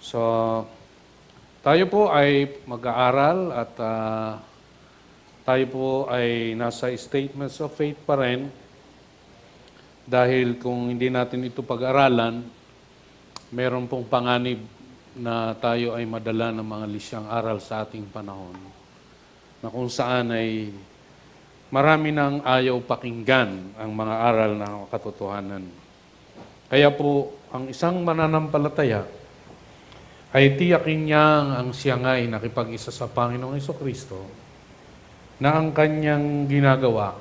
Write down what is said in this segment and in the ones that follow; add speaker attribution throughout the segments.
Speaker 1: So, tayo po ay mag-aaral at tayo po ay nasa statements of faith pa rin dahil kung hindi natin ito pag-aralan, meron pong panganib na tayo ay madala ng mga lisyang aral sa ating panahon na kung saan ay marami nang ayaw pakinggan ang mga aral ng katotohanan. Kaya po, ang isang mananampalataya ay tiyakin niyang ang siya nga ay nakipag-isa sa Panginoong Hesukristo na ang kanyang ginagawa,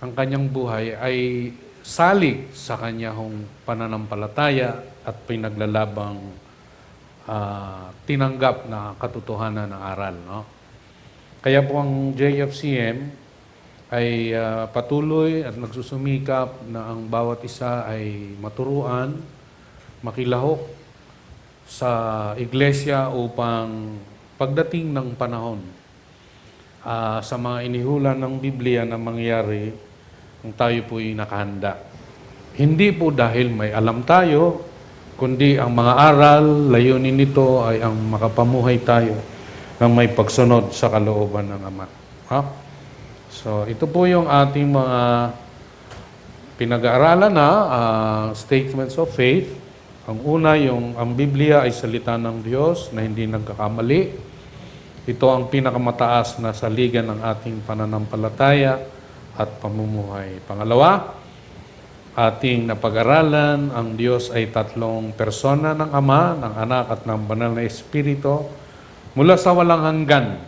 Speaker 1: ang kanyang buhay ay salig sa kanyang pananampalataya at pinaglalabang tinanggap na katotohanan ng aral. No? Kaya po ang JFCM ay patuloy at nagsusumikap na ang bawat isa ay maturuan, makilahok sa iglesia upang pagdating ng panahon sa mga inihulan ng Biblia na mangyari, ang tayo po'y nakahanda. Hindi po dahil may alam tayo, kundi ang mga aral, layunin nito ay ang makapamuhay tayo ng may pagsunod sa kalooban ng Ama. Ha? So, ito po yung ating mga pinag-aaralan na statements of faith. Ang una, ang Biblia ay salita ng Diyos na hindi nagkakamali. Ito ang pinakamataas na saligan ng ating pananampalataya at pamumuhay. Pangalawa, ating napag-aralan, ang Diyos ay tatlong persona ng Ama, ng Anak at ng Banal na Espiritu mula sa walang hanggan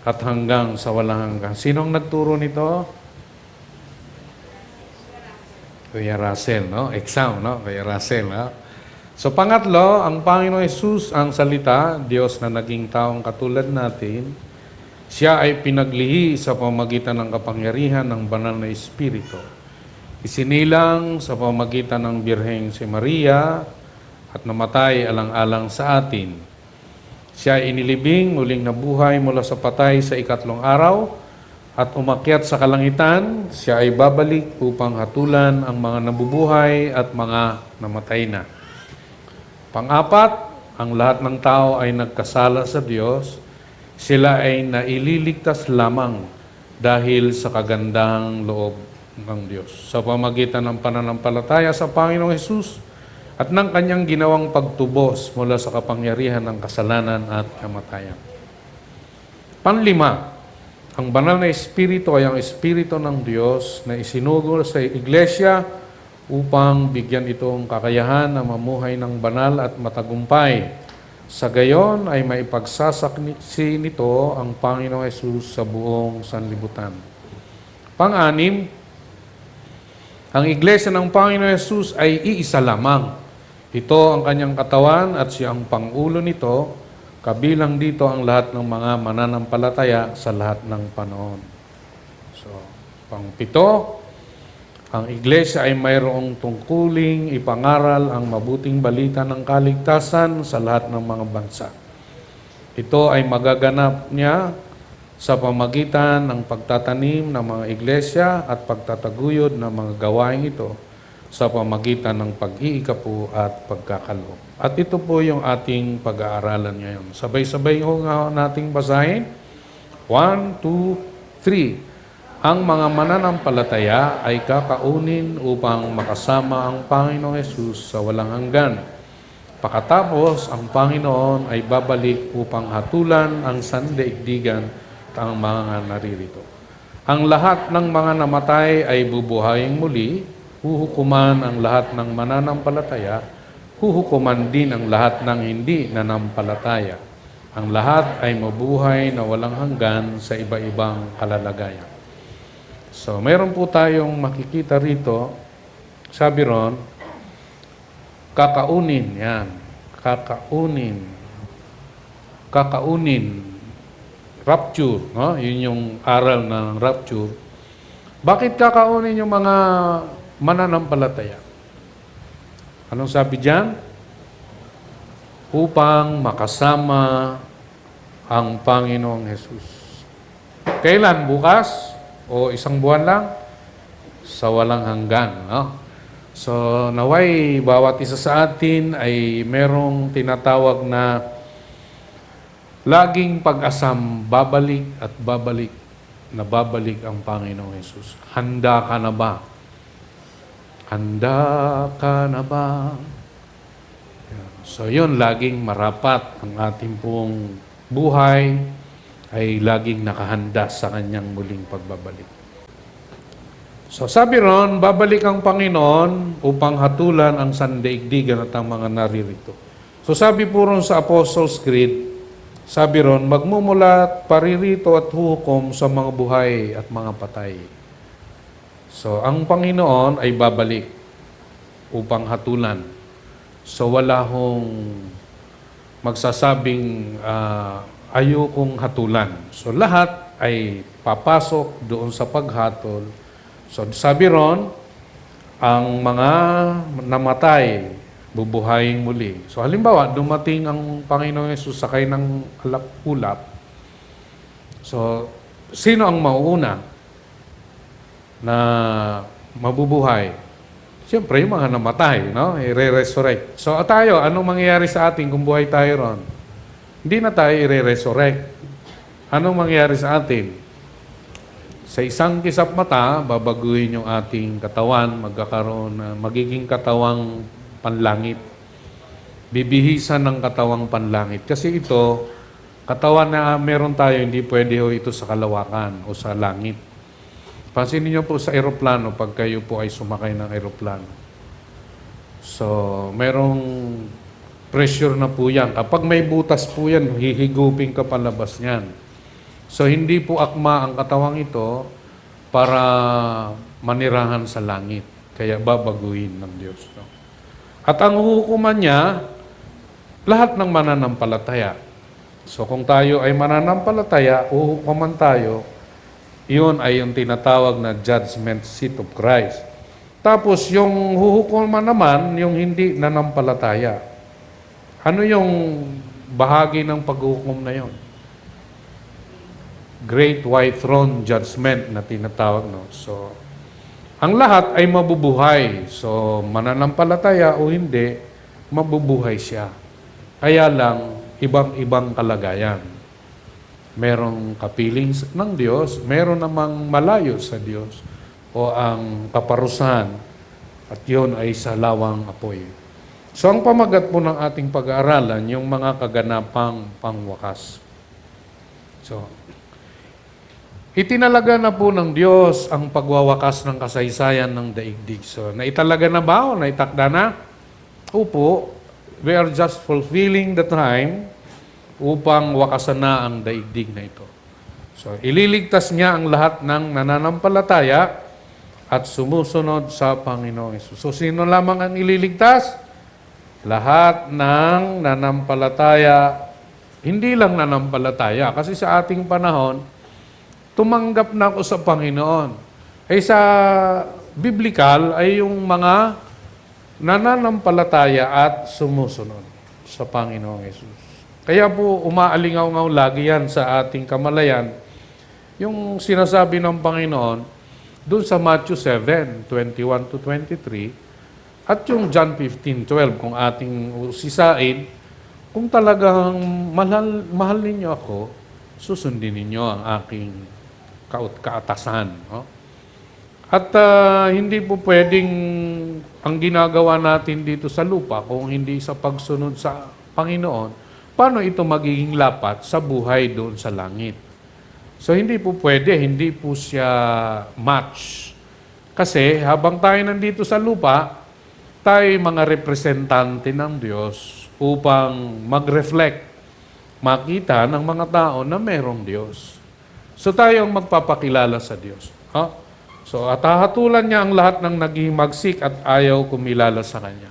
Speaker 1: at hanggang sa walang hanggan. Sinong nagturo nito? Kuya Russell, no? Exam, no? Kuya Russell, no? So pangatlo, ang Panginoon Hesus ang salita, Diyos na naging taong katulad natin. Siya ay pinaglihi sa pamamagitan ng kapangyarihan ng Banal na Espiritu. Isinilang sa pamamagitan ng Birheng si Maria at namatay alang-alang sa atin. Siya ay inilibing, muling nabuhay mula sa patay sa ikatlong araw at umakyat sa kalangitan. Siya ay babalik upang hatulan ang mga nabubuhay at mga namatay na. Pang-apat, ang lahat ng tao ay nagkasala sa Diyos. Sila ay naililigtas lamang dahil sa kagandahang loob ng Diyos. Sa pamamagitan ng pananampalataya sa Panginoong Hesus at ng kanyang ginawang pagtubos mula sa kapangyarihan ng kasalanan at kamatayan. Panlima, ang Banal na Espiritu ay ang Espiritu ng Diyos na isinugol sa Iglesia upang bigyan itong kakayahan na mamuhay ng banal at matagumpay. Sa gayon ay maipagsasaksi nito ang Panginoong Hesus sa buong sanlibutan. Pang-anim, ang Iglesia ng Panginoong Hesus ay iisa lamang. Ito ang kanyang katawan at siya ang pangulo nito, kabilang dito ang lahat ng mga mananampalataya sa lahat ng panahon. So, pang-pito, ang Iglesia ay mayroong tungkuling ipangaral ang mabuting balita ng kaligtasan sa lahat ng mga bansa. Ito ay magaganap niya sa pamagitan ng pagtatanim ng mga iglesia at pagtataguyod ng mga gawain ito sa pamagitan ng pag-iikapu at pagkakaloob. At ito po yung ating pag-aaralan ngayon. Sabay-sabay nating basahin. 1, 2, 3. Ang mga mananampalataya ay kakaunin upang makasama ang Panginoong Hesus sa walang hanggan. Pakatapos, ang Panginoon ay babalik upang hatulan ang sandaigdigan at ang mga naririto. Ang lahat ng mga namatay ay bubuhayin muli, huhukuman ang lahat ng mananampalataya, huhukuman din ang lahat ng hindi nanampalataya. Ang lahat ay mabuhay na walang hanggan sa iba-ibang kalalagayan. So, mayroon po tayong makikita rito, sabi ron, kakaunin, yan, kakaunin, rapture, no? Yun yung aral ng rapture. Bakit kakaunin yung mga mananampalataya? Anong sabi diyan? Upang makasama ang Panginoong Hesus. Kailan? Bukas? O isang buwan lang? Sa walang hanggan. No? So, naway bawat isa sa atin ay merong tinatawag na laging pag-asam, babalik at babalik na babalik ang Panginoong Yesus. Handa ka na ba? Handa ka na ba? So, yun, laging marapat ang ating pong buhay ay laging nakahanda sa kanyang muling pagbabalik. So sabi ron, babalik ang Panginoon upang hatulan ang sandaigdigan at ang mga naririto. So sabi po ron sa Apostles' Creed, sabi ron, magmumulat, paririto at huhukom sa mga buhay at mga patay. So ang Panginoon ay babalik upang hatulan. So wala hong magsasabing ayokong hatulan. So lahat ay papasok doon sa paghatol. So sabi ron, ang mga namatay, bubuhayin muli. So halimbawa, dumating ang Panginoong Yesus sakay ng ulap. So, sino ang mauuna na mabubuhay? Siyempre, yung mga namatay, no? I-resurrect. So tayo, anong mangyayari sa atin kung buhay tayo ron? Hindi na tayo i-resurrect. Anong mangyayari sa atin? Sa isang kisap mata, babaguhin yung ating katawan, magiging katawang panlangit. Bibihisan ng katawang panlangit. Kasi ito, katawan na meron tayo, hindi pwede ito sa kalawakan o sa langit. Pansinin niyo po sa eroplano, pag kayo po ay sumakay ng eroplano. So, merong pressure na po yan. Kapag may butas po yan, hihigupin ka palabas niyan. So, hindi po akma ang katawang ito para manirahan sa langit. Kaya babaguhin ng Diyos. No? At ang hukuman niya, lahat ng mananampalataya. So, kung tayo ay mananampalataya, uhukuman tayo, iyon ay yung tinatawag na judgment seat of Christ. Tapos, yung huhukuman naman, yung hindi nanampalataya. Ano yung bahagi ng paghuhukom na yon? Great White Throne Judgment na tinatawag. No? So, ang lahat ay mabubuhay. So, mananampalataya o hindi, mabubuhay siya. Kaya lang, ibang-ibang kalagayan. Merong kapiling ng Diyos, meron namang malayo sa Diyos o ang kaparusahan at yun ay sa lawang apoy. So, ang pamagat po ng ating pag-aaralan, yung mga kaganapang pangwakas. So, itinalaga na po ng Diyos ang pagwawakas ng kasaysayan ng daigdig. So, naitalaga na ba o naitakda na? Opo, we are just fulfilling the time upang wakasan na ang daigdig na ito. So, ililigtas niya ang lahat ng nananampalataya at sumusunod sa Panginoong Hesus. So, sino lamang ang ililigtas? Lahat ng nanampalataya, hindi lang nanampalataya. Kasi sa ating panahon, tumanggap na ako sa Panginoon. Ay sa biblical ay yung mga nananampalataya at sumusunod sa Panginoong Hesus. Kaya po umaalingaw-ngaw lagi yan sa ating kamalayan. Yung sinasabi ng Panginoon doon sa Matthew 7:21 to 23 at yung John 15:12 kung ating usisain, kung talagang mahal ninyo ako, susundin ninyo ang aking kaatasan. No? At hindi po pwedeng ang ginagawa natin dito sa lupa kung hindi sa pagsunod sa Panginoon, paano ito magiging lapat sa buhay doon sa langit? So hindi po pwede, hindi po siya match. Kasi habang tayo nandito sa lupa, tayo mga representante ng Diyos upang mag-reflect, makita ng mga tao na merong Diyos. So tayo ang magpapakilala sa Diyos. So at hahatulan niya ang lahat ng naghihimagsik at ayaw kumilala sa Kanya.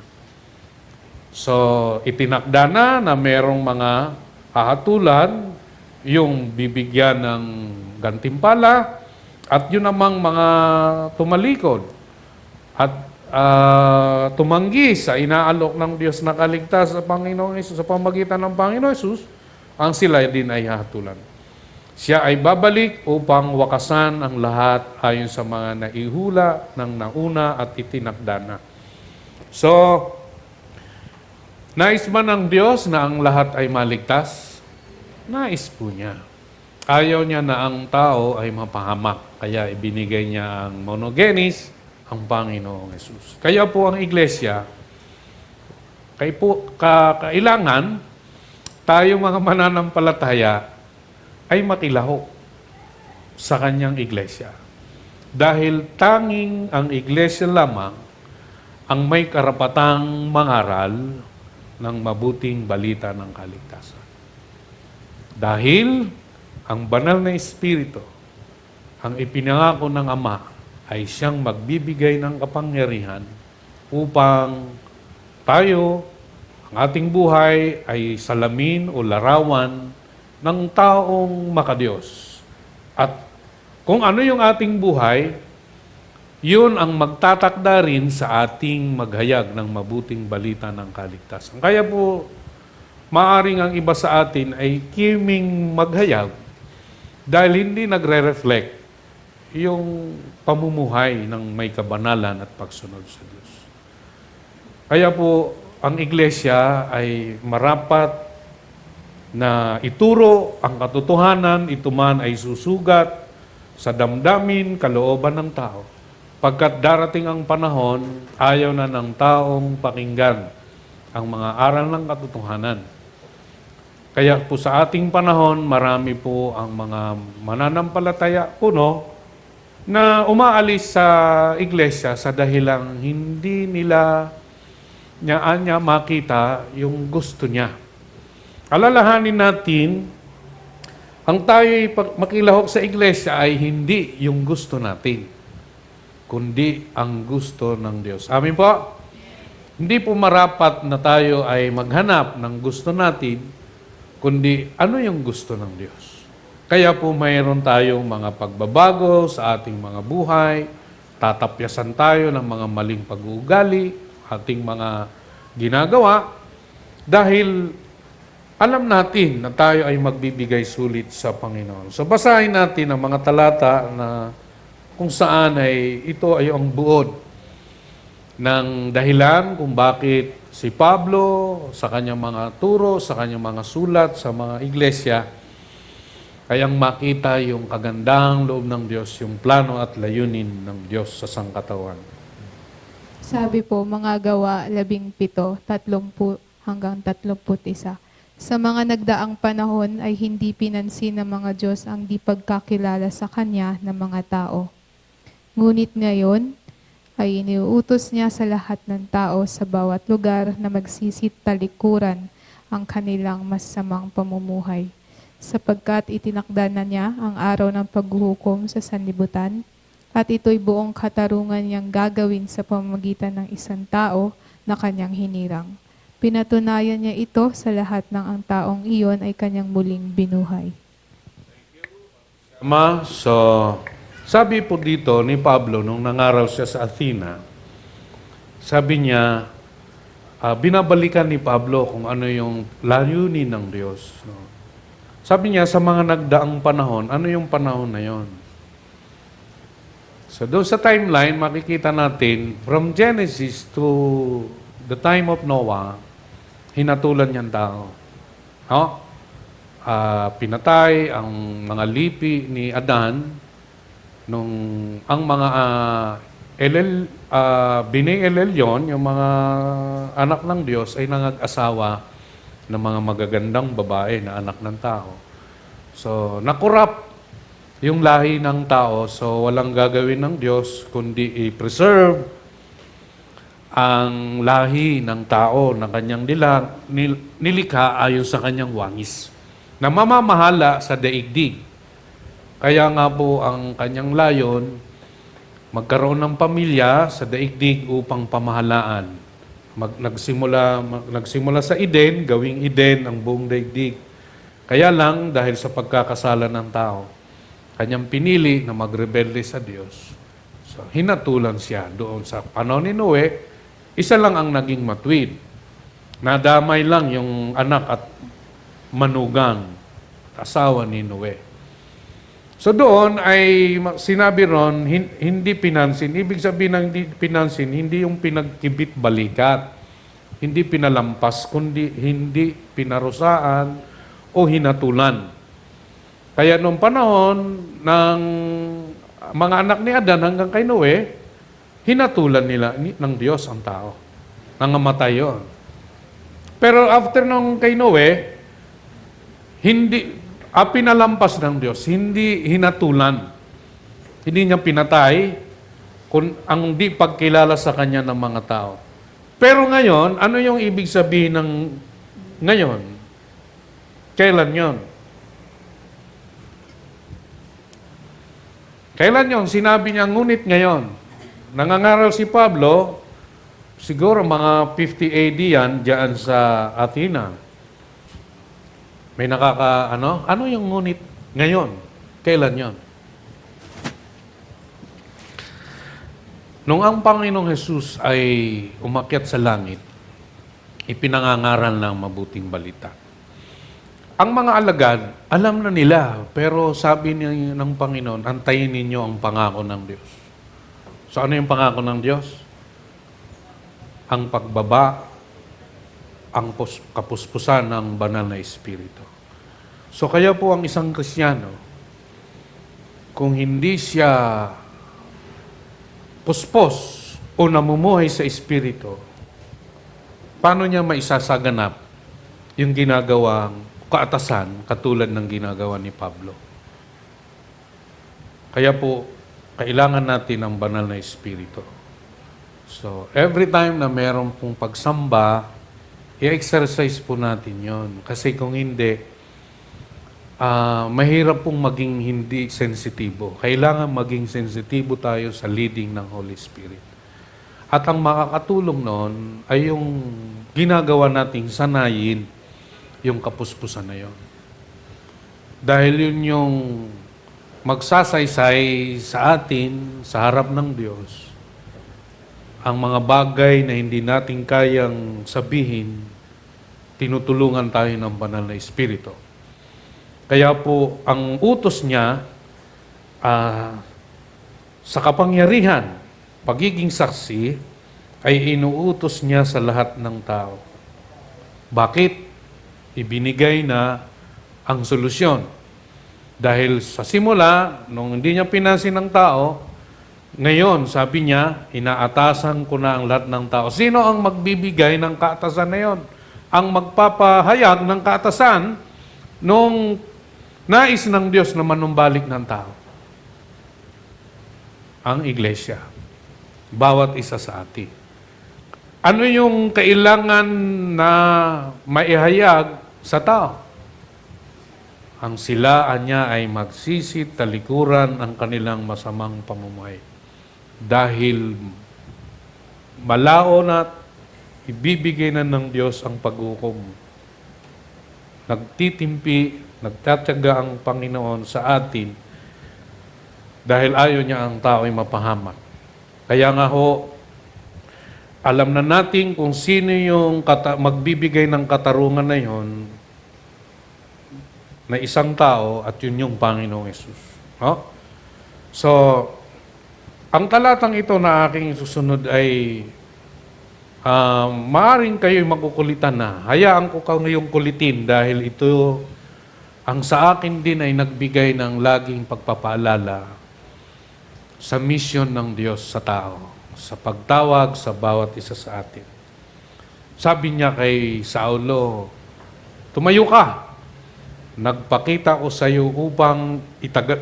Speaker 1: So itinakda na merong mga hahatulan, yung bibigyan ng gantimpala, at yun namang mga tumalikod at tumanggi sa inaalok ng Diyos na kaligtas sa Panginoong Hesus, sa pamagitan ng Panginoong Hesus, ang sila din ay hahatulan. Siya ay babalik upang wakasan ang lahat ayon sa mga naihula ng nauna at itinakda na. So, nais ba ng Diyos na ang lahat ay maligtas? Nais po niya. Ayaw niya na ang tao ay mapahamak. Kaya ibinigay niya ang monogenes, ang Panginoong Yesus. Kaya po ang iglesia, kailangan tayong mga mananampalataya ay makilahok sa kanyang iglesia. Dahil tanging ang iglesia lamang ang may karapatang mangaral ng mabuting balita ng kaligtasan. Dahil ang banal na Espiritu, ang ipinangako ng Ama, ay siyang magbibigay ng kapangyarihan upang tayo, ang ating buhay, ay salamin o larawan ng taong makadiyos. At kung ano yung ating buhay, yun ang magtatakda rin sa ating maghayag ng mabuting balita ng kaligtasan. Kaya po, maaring ang iba sa atin ay kiming maghayag dahil hindi nagre-reflect yung pamumuhay ng may kabanalan at pagsunod sa Diyos. Kaya po, ang iglesia ay marapat na ituro ang katotohanan, ito man ay susugat sa damdamin, kalooban ng tao. Pagkat darating ang panahon, ayaw na ng taong pakinggan ang mga aral ng katotohanan. Kaya po sa ating panahon, marami po ang mga mananampalataya puno na umaalis sa iglesia sa dahilang hindi nila niya makita yung gusto niya. Alalahanin natin, ang tayo'y makilahok sa iglesia ay hindi yung gusto natin, kundi ang gusto ng Diyos. Amin po? Hindi po marapat na tayo ay maghanap ng gusto natin, kundi ano yung gusto ng Diyos. Kaya po mayroon tayong mga pagbabago sa ating mga buhay, tatapyasan tayo ng mga maling pag-uugali, ating mga ginagawa, dahil alam natin na tayo ay magbibigay sulit sa Panginoon. So basahin natin ang mga talata na kung saan ay ito ay ang buod ng dahilan kung bakit si Pablo sa kanyang mga turo, sa kanyang mga sulat, sa mga iglesia, kayang makita yung kagandahang loob ng Diyos, yung plano at layunin ng Diyos sa sangkatawan.
Speaker 2: Sabi po, mga gawa 17, 30 hanggang 31. Sa mga nagdaang panahon ay hindi pinansin ng mga Diyos ang di pagkakilala sa Kanya ng mga tao. Ngunit ngayon ay iniuutos niya sa lahat ng tao sa bawat lugar na magsisit-talikuran ang kanilang masamang pamumuhay, sapagkat itinakda na niya ang araw ng paghuhukom sa sanlibutan, at ito'y buong katarungan niyang gagawin sa pamamagitan ng isang tao na kanyang hinirang. Pinatunayan niya ito sa lahat ng ang taong iyon ay kanyang muling binuhay.
Speaker 1: So, sabi po dito ni Pablo, nung nangaral siya sa Athena, sabi niya, binabalikan ni Pablo kung ano yung layunin ng Diyos. No? Sabi niya, sa mga nagdaang panahon, ano yung panahon na yon? So doon sa timeline, makikita natin, from Genesis to the time of Noah, hinatulan niyang tao. No? Pinatay ang mga lipi ni Adan, nung ang mga Bini Elelyon, yung mga anak ng Diyos, ay nangag-asawa ng mga magagandang babae na anak ng tao. So, nakurap yung lahi ng tao. So, walang gagawin ng Diyos kundi i-preserve ang lahi ng tao na kanyang nilikha ayon sa kanyang wangis, na mamamahala sa daigdig. Kaya nga po ang kanyang layon, magkaroon ng pamilya sa daigdig upang pamahalaan. Nagsimula sa Eden, gawing Eden ang buong daigdig. Kaya lang, dahil sa pagkakasala ng tao, kanyang pinili na magrebelde sa Diyos. So, hinatulan siya doon sa panahon ni Noe. Isa lang ang naging matuwid. Nadamay lang yung anak at manugang, asawa ni Noe. So doon ay sinabi ron, hindi pinansin. Ibig sabihin ng hindi pinansin, hindi yung pinagkibit balikat, hindi pinalampas, kundi hindi pinarusaan o hinatulan. Kaya nung panahon ng mga anak ni Adan hanggang kay Noe, hinatulan nila ng Diyos ang tao. Nangamatay yun. Pero after nung kay Noe, pinalampas ng Diyos, hindi hinatulan. Hindi niya pinatay kung ang di pagkilala sa Kanya ng mga tao. Pero ngayon, ano yung ibig sabihin ng ngayon? Kailan yon? Kailan yon? Sinabi niya, ngunit ngayon. Nangangaral si Pablo, siguro mga 50 AD yan, diyan sa Athena. May ano yung ngunit ngayon? Kailan yon? Nung ang Panginoong Jesus ay umakyat sa langit, ipinangangaral ng mabuting balita. Ang mga alagad, alam na nila, pero sabi ng Panginoon, antayin ninyo ang pangako ng Diyos. So ano yung pangako ng Diyos? Ang pagbaba, ang kapuspusan ng banal na Espiritu. So kaya po ang isang Kristiyano, kung hindi siya puspos o namumuhay sa Espiritu, paano niya maisasaganap yung ginagawang kaatasan katulad ng ginagawa ni Pablo? Kaya po, kailangan natin ang banal na Espiritu. So, every time na meron pong pagsamba, i-exercise po natin yon. Kasi kung hindi, mahirap pong maging hindi sensitibo. Kailangan maging sensitibo tayo sa leading ng Holy Spirit. At ang makakatulong noon ay yung ginagawa nating sanayin yung kapuspusan na yon. Dahil yun yung magsasaysay sa atin, sa harap ng Diyos, ang mga bagay na hindi natin kayang sabihin, tinutulungan tayo ng banal na Espiritu. Kaya po, ang utos niya sa kapangyarihan, pagiging saksi, ay inuutos niya sa lahat ng tao. Bakit? Ibinigay na ang solusyon. Dahil sa simula, nung hindi niya pinansin ng tao, ngayon, sabi niya, inaatasan ko na ang lahat ng tao. Sino ang magbibigay ng kaatasan na yon? Ang magpapahayag ng kaatasan nung nais ng Diyos na manumbalik ng tao. Ang iglesia. Bawat isa sa atin. Ano yung kailangan na maihayag sa tao? Ang silaan niya ay magsisit, talikuran ang kanilang masamang pamumuhay. Dahil malaon at ibibigay na ng Diyos ang paghukom. Nagtitimpi, nagtatyaga ang Panginoon sa atin dahil ayaw niya ang tao ay mapahamak. Kaya nga ho, alam na natin kung sino yung magbibigay ng katarungan na yon na isang tao at yun yung Panginoong Yesus. No? So, ang talatang ito na aking susunod ay maaaring kayo'y makukulitan na. Hayaan ko kayong kulitin dahil ito ang sa akin din ay nagbigay ng laging pagpapaalala sa mission ng Diyos sa tao, sa pagtawag sa bawat isa sa atin. Sabi niya kay Saulo, tumayo ka, nagpakita ko sa iyo upang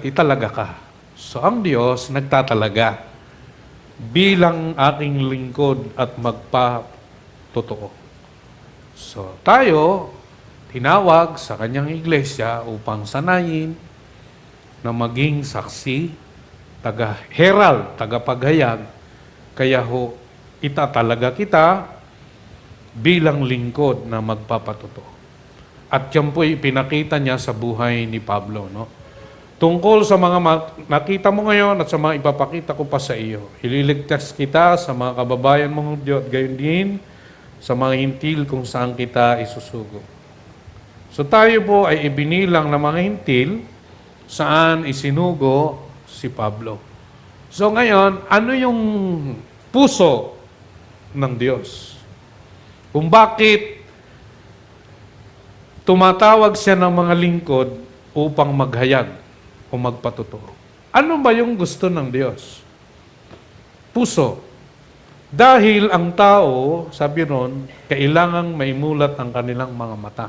Speaker 1: italaga ka. So ang Diyos nagtatalaga bilang aking lingkod at magpatotoo. So tayo, tinawag sa kanyang iglesia upang sanayin na maging saksi, taga-herald, taga-paghayag, kaya ho, itatalaga kita bilang lingkod na magpapatotoo. At yan po'y pinakita niya sa buhay ni Pablo, no? Tungkol sa mga nakita mo ngayon at sa mga ipapakita ko pa sa iyo. Ililigtas kita sa mga kababayan mong Diyos, gayon din sa mga hintil kung saan kita isusugo. So tayo po ay ibinilang na mga hintil saan isinugo si Pablo. So ngayon, ano yung puso ng Diyos? Kung bakit tumatawag siya ng mga lingkod upang maghayag o magpatuturo. Ano ba yung gusto ng Diyos? Puso. Dahil ang tao, sabi ron, kailangang maimulat ang kanilang mga mata.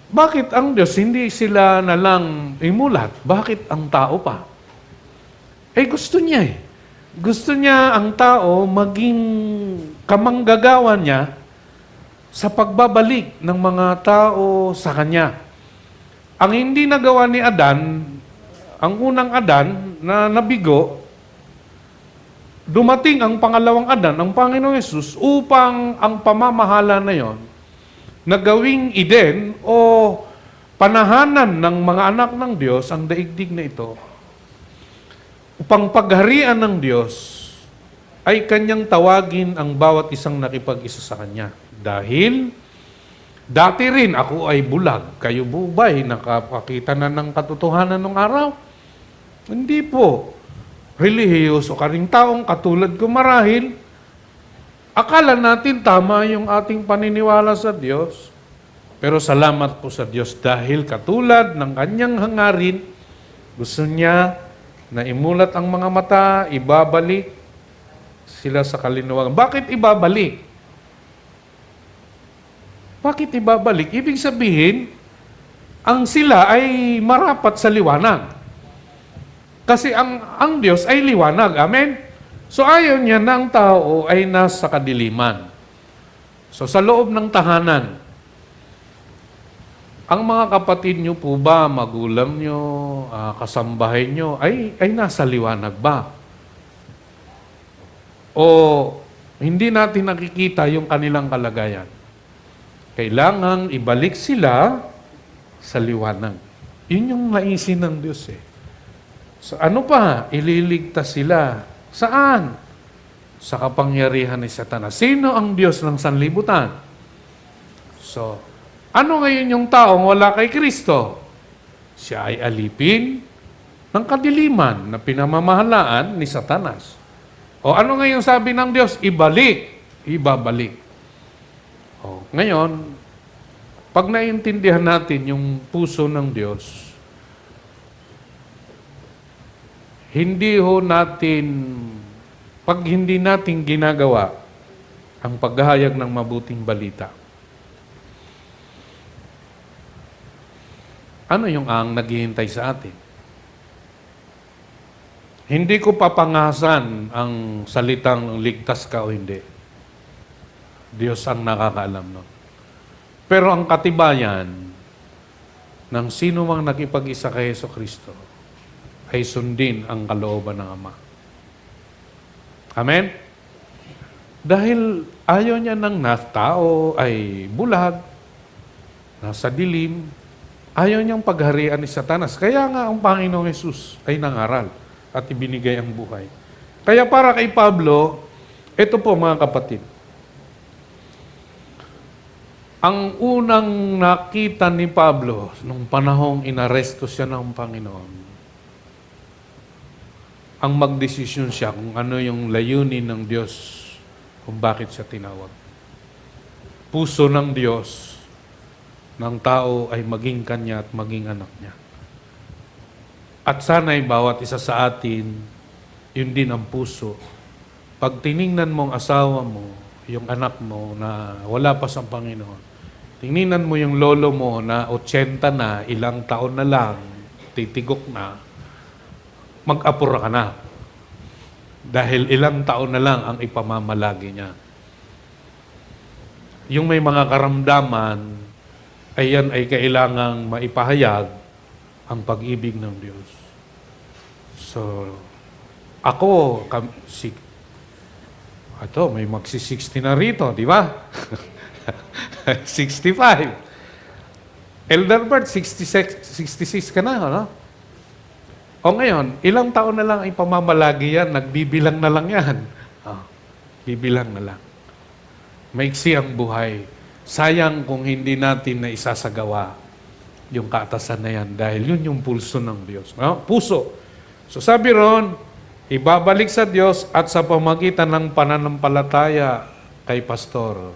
Speaker 1: Bakit ang Diyos hindi sila nalang imulat? Bakit ang tao pa? Gusto niya eh. Gusto niya ang tao maging kamanggagawa niya sa pagbabalik ng mga tao sa Kanya. Ang hindi nagawa ni Adan, ang unang Adan na nabigo, dumating ang pangalawang Adan, ang Panginoong Yesus, upang ang pamamahala na yon na gawing Eden o panahanan ng mga anak ng Diyos, ang daigdig na ito, upang pagharian ng Diyos, ay Kanyang tawagin ang bawat isang nakipag-isa sa Kanya. Dahil, dati rin ako ay bulag. Kayo bubay, nakapakita na ng katotohanan ng araw? Hindi po. Relihiyoso ka ring taong katulad ko marahil. Akala natin tama yung ating paniniwala sa Diyos. Pero salamat po sa Diyos dahil katulad ng Kanyang hangarin, gusto niya na imulat ang mga mata, ibabalik sila sa kalinawagan. Bakit ibabalik? Bakit ibabalik? Ibig sabihin, ang sila ay marapat sa liwanag. Kasi ang Diyos ay liwanag. Amen? So ayaw niya na ang tao ay nasa kadiliman. So sa loob ng tahanan, ang mga kapatid nyo po ba, magulang nyo, kasambahay nyo, ay nasa liwanag ba? O hindi natin nakikita yung kanilang kalagayan? Kailangang ibalik sila sa liwanag. Yun yung naisin ng Diyos eh. So ano pa? Ililigtas sila. Saan? Sa kapangyarihan ni Satanas. Sino ang Diyos ng sanlibutan? So, ano ngayon yung taong wala kay Kristo? Siya ay alipin ng kadiliman na pinamamahalaan ni Satanas. O ano ngayon sabi ng Diyos? Ibalik. Ibabalik. Ngayon, pag naiintindihan natin yung puso ng Diyos, pag hindi natin ginagawa ang paghahayag ng mabuting balita, ano yung ang naghihintay sa atin? Hindi ko papangasan ang salitang ligtas ka o hindi. Diyos ang nakakaalam nun. Pero ang katibayan ng sino mang nakipag-isa kay Hesus Kristo ay sundin ang kalooban ng Ama. Amen? Dahil ayaw niya ng tao ay bulag, nasa dilim, ayaw niyang pagharian ni Satanas. Kaya nga ang Panginoong Hesus ay nangaral at ibinigay ang buhay. Kaya para kay Pablo, ito po mga kapatid, ang unang nakita ni Pablo nung panahong inaresto siya ng Panginoon, ang magdesisyon siya kung ano yung layunin ng Diyos, kung bakit siya tinawag. Puso ng Diyos ng tao ay maging kanya at maging anak niya. At sana'y bawat isa sa atin, yun din ang puso. Pag tiningnan mo ang asawa mo, yung anak mo na wala pa sa Panginoon, tingnan mo yung lolo mo na 80 na, ilang taon na lang, titigok na, mag-apura ka na. Dahil ilang taon na lang ang ipamamalagi niya. Yung may mga karamdaman, ay yan ay kailangang maipahayag ang pag-ibig ng Diyos. So, ako, may magsi-60 na rito, di ba? 65. Elder Bert, 66 ka na, ano? O ngayon, ilang taon na lang ay pamamalagi yan, nagbibilang na lang yan. Bibilang na lang. Maiksi ang buhay. Sayang kung hindi natin na isasagawa yung kaatasan na yan dahil yun yung pulso ng Diyos. No? Puso. So sabi ron, ibabalik sa Diyos at sa pamagitan ng pananampalataya kay pastor.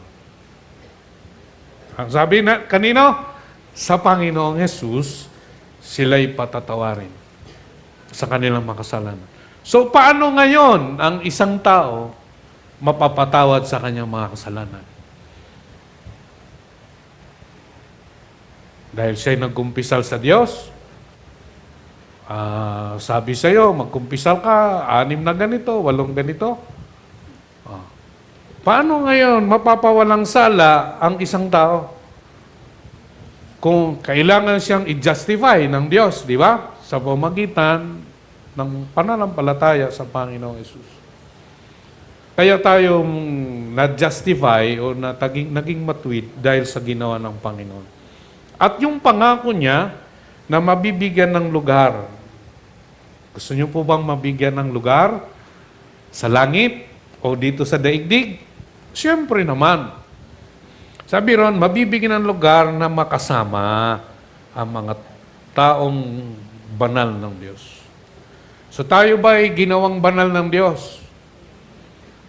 Speaker 1: Ang sabi na kanino? Sa Panginoong Hesus, sila'y patatawarin sa kanilang makasalanan. So paano ngayon ang isang tao mapapatawad sa kanyang mga kasalanan? Dahil siya'y nagkumpisal sa Diyos. Sabi sa'yo, magkumpisal ka, 6 na ganito, 8 ganito. Paano ngayon mapapawalang sala ang isang tao? Kung kailangan siyang i-justify ng Diyos, di ba? Sa pamagitan ng pananampalataya sa Panginoong Hesus. Kaya tayong na-justify o naging matuwid dahil sa ginawa ng Panginoon. At yung pangako niya na mabibigyan ng lugar. Gusto niyo po bang mabigyan ng lugar? Sa langit o dito sa daigdig? Siyempre naman. Sabi ron, mabibigyan ng lugar na makasama ang mga taong banal ng Diyos. So tayo ba ay ginawang banal ng Diyos?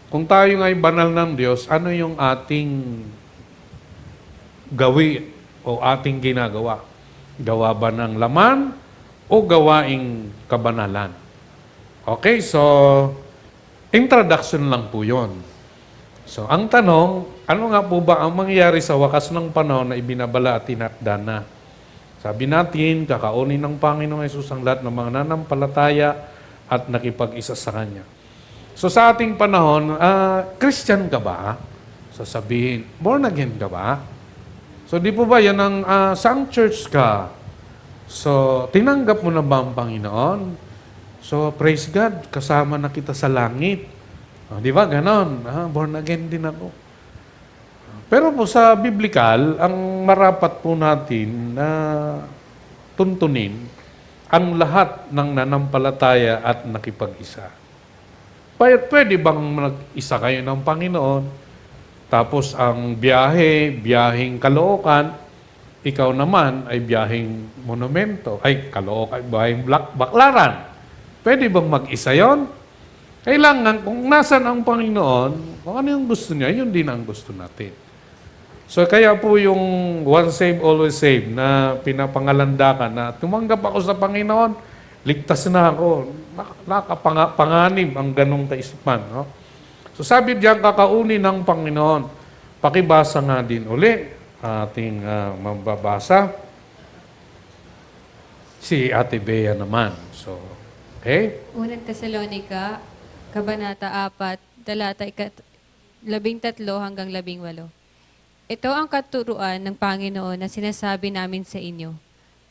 Speaker 1: Kung tayo ay banal ng Diyos, ano yung ating gawi o ating ginagawa? Gawa ba ng laman o gawaing kabanalan? Okay, so introduction lang po yun. So ang tanong, ano nga po ba ang mangyayari sa wakas ng panahon na ibinabala at tinakda na? Sabi natin, kakaunin ng Panginoong Hesus ang lahat ng mga nanampalataya at nakipag-isa sa Kanya. So sa ating panahon, Christian ka ba? Sasabihin, born again ka ba? So di po ba yan ang saang church ka? So tinanggap mo na ba ang Panginoon? So praise God, kasama na kita sa langit. Di ba ganon? Born again din ako. Pero po sa biblical, ang marapat po natin na tuntunin ang lahat ng nanampalataya at nakipag-isa. Pwede bang mag-isa kayo ng Panginoon, tapos ang biyaheng Caloocan, ikaw naman ay biyaheng monumento, ay Caloocan, biyaheng Baklaran. Pwede bang mag-isa yon? Kailangan, kung nasan ang Panginoon, kung ano yung gusto niya, yun din ang gusto natin. So kaya po yung once saved, always saved na pinapangalandakan na tumanggap ako sa Panginoon, ligtas na ako. Nakapanganib ang ganong kaisipan. No? So sabi diyan, kakaunin ng Panginoon. Pakibasa nga din uli, ating mababasa. Si Ate Bea naman. So, okay?
Speaker 3: Unang Tesalonica, Kabanata 4, talata 13 hanggang 18. Ito ang katuruan ng Panginoon na sinasabi namin sa inyo.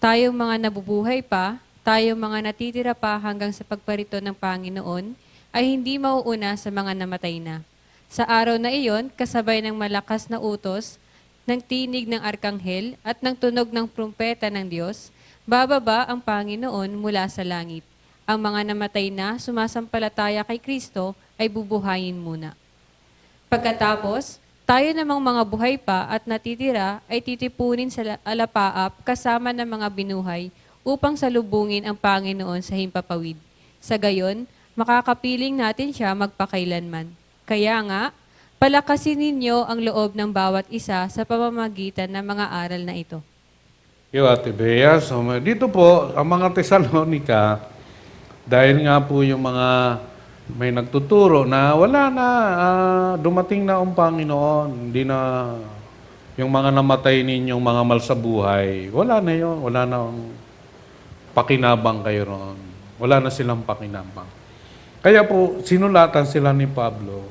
Speaker 3: Tayong mga nabubuhay pa, tayong mga natitira pa hanggang sa pagparito ng Panginoon, ay hindi mauuna sa mga namatay na. Sa araw na iyon, kasabay ng malakas na utos, ng tinig ng arkanghel at ng tunog ng trumpeta ng Diyos, bababa ang Panginoon mula sa langit. Ang mga namatay na sumasampalataya kay Kristo ay bubuhayin muna. Pagkatapos, tayo namang mga buhay pa at natitira ay titipunin sa alapaap kasama ng mga binuhay upang salubungin ang Panginoon sa himpapawid. Sa gayon, makakapiling natin siya magpakailanman. Kaya nga, palakasin ninyo ang loob ng bawat isa sa pamamagitan ng mga aral na ito.
Speaker 1: Yo, Ate Bea. So, dito po, ang mga Tesalonika, dahil nga po yung mga may nagtuturo na wala na, dumating na ang Panginoon, hindi na yung mga namatay ninyong mga malsabuhay, wala na yun, wala na pakinabang kayo ron. Wala na silang pakinabang. Kaya po, sinulatan sila ni Pablo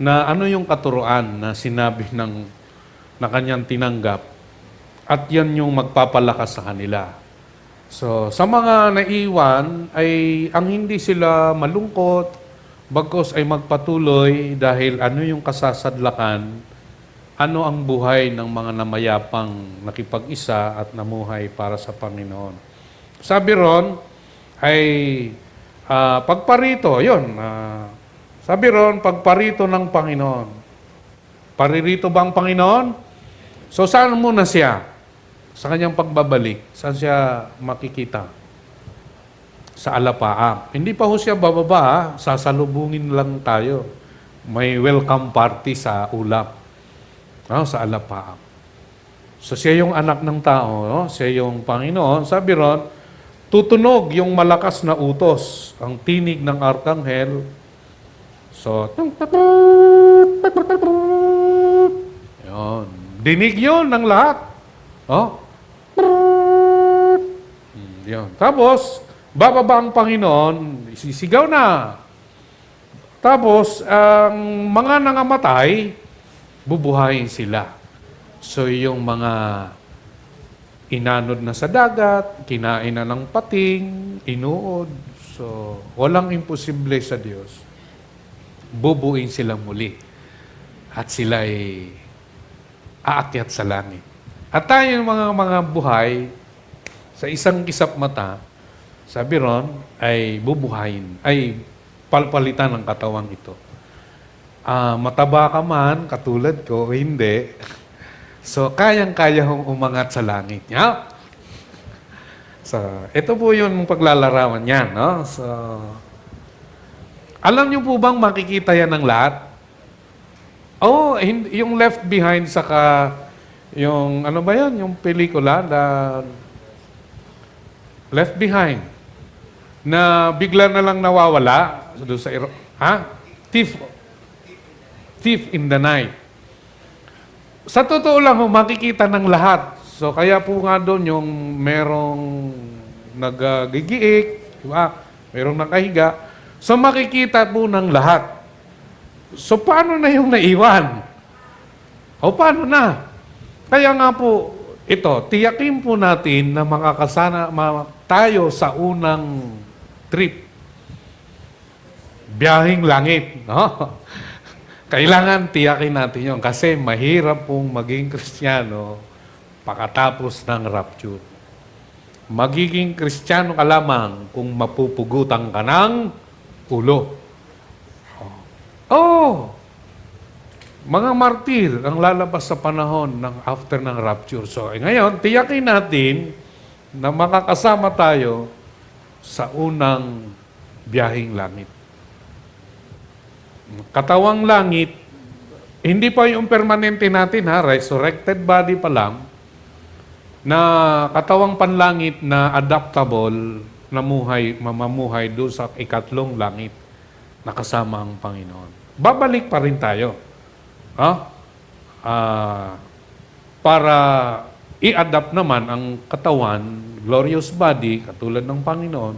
Speaker 1: na ano yung katuruan na sinabi na kanyang tinanggap at yan yung magpapalakas sa kanila. So, sa mga naiwan ay ang hindi sila malungkot, bagkus ay magpatuloy dahil ano yung kasasadlakan, ano ang buhay ng mga namayapang nakipag-isa at namuhay para sa Panginoon. Sabi ron ay pagparito, yun. Sabi ron, pagparito ng Panginoon. Paririto ba ang Panginoon? So, saan muna siya? sa kanyang pagbabalik, saan siya makikita? Sa alapaap. Hindi pa ho siya bababa, ha? Sasalubungin lang tayo. May welcome party sa ulap. No? Sa alapaap. So siya yung anak ng tao, no? Siya yung Panginoon. Sabi ron, tutunog yung malakas na utos, ang tinig ng arkanghel. So, yun. Dinig yun ng lahat. Oh. Yun. Tapos, bababa ang Panginoon, sisigaw na. Tapos, ang mga nangamatay, bubuhayin sila. So, yung mga inanod na sa dagat, kinain na ng pating, inuod. So, walang imposible sa Diyos. Bubuin sila muli. At sila ay aakyat sa langit. At tayo mga buhay, sa isang kisap mata, sabi ron, ay bubuhayin, ay palpalitan ng katawang ito. Mataba ka man, katulad ko, o hindi. So, kayang-kaya hong umangat sa langit. Yeah? So, ito po yung paglalarawan niyan. No? So, alam niyo po bang makikita yan ng lahat? Oh, yung Left Behind saka yung, ano ba yan? Yung pelikula na Left Behind na bigla na lang nawawala doon sa Thief in the Night. Sa totoo lang, makikita ng lahat. So, kaya po nga doon yung merong naggigiik, diba? Merong nakahiga. So, makikita po ng lahat. So, paano na yung naiwan? O, paano na? Kaya nga po, ito, tiyakin po natin na makakasana tayo sa unang trip. Biyahing langit. No? Kailangan tiyakin natin yun kasi mahirap pong maging Kristiyano pagkatapos ng rapture. Magiging Kristiyano ka lamang kung mapupugutan ka ng ulo. Oh! Mga martir ang lalabas sa panahon ng after ng rapture. So, ngayon, tiyakin natin na makakasama tayo sa unang biyahing langit. Katawang langit, hindi pa yung permanente natin, ha? Resurrected body pa lang, na katawang panlangit na adaptable na mamamuhay doon sa ikatlong langit na kasama ang Panginoon. Babalik pa rin tayo. Para i-adapt naman ang katawan, glorious body, katulad ng Panginoon,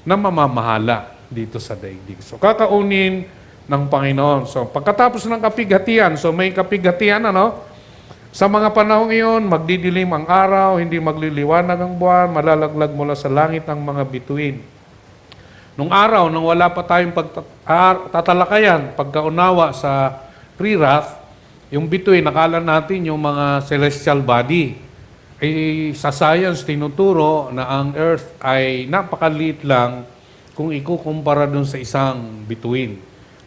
Speaker 1: na mamamahala dito sa daigdig. So, kakaunin ng Panginoon. So, pagkatapos ng kapighatian, so may kapighatian, sa mga panahong iyon, magdidilim ang araw, hindi magliliwanag ang buwan, malalaglag mula sa langit ang mga bituin. Nung araw, nang wala pa tayong tatalakayan, pagkaunawa sa pre-wrath, yung bituin, nakala natin yung mga celestial body. Sa science, tinuturo na ang earth ay napakaliit lang kung ikukumpara dun sa isang bituin.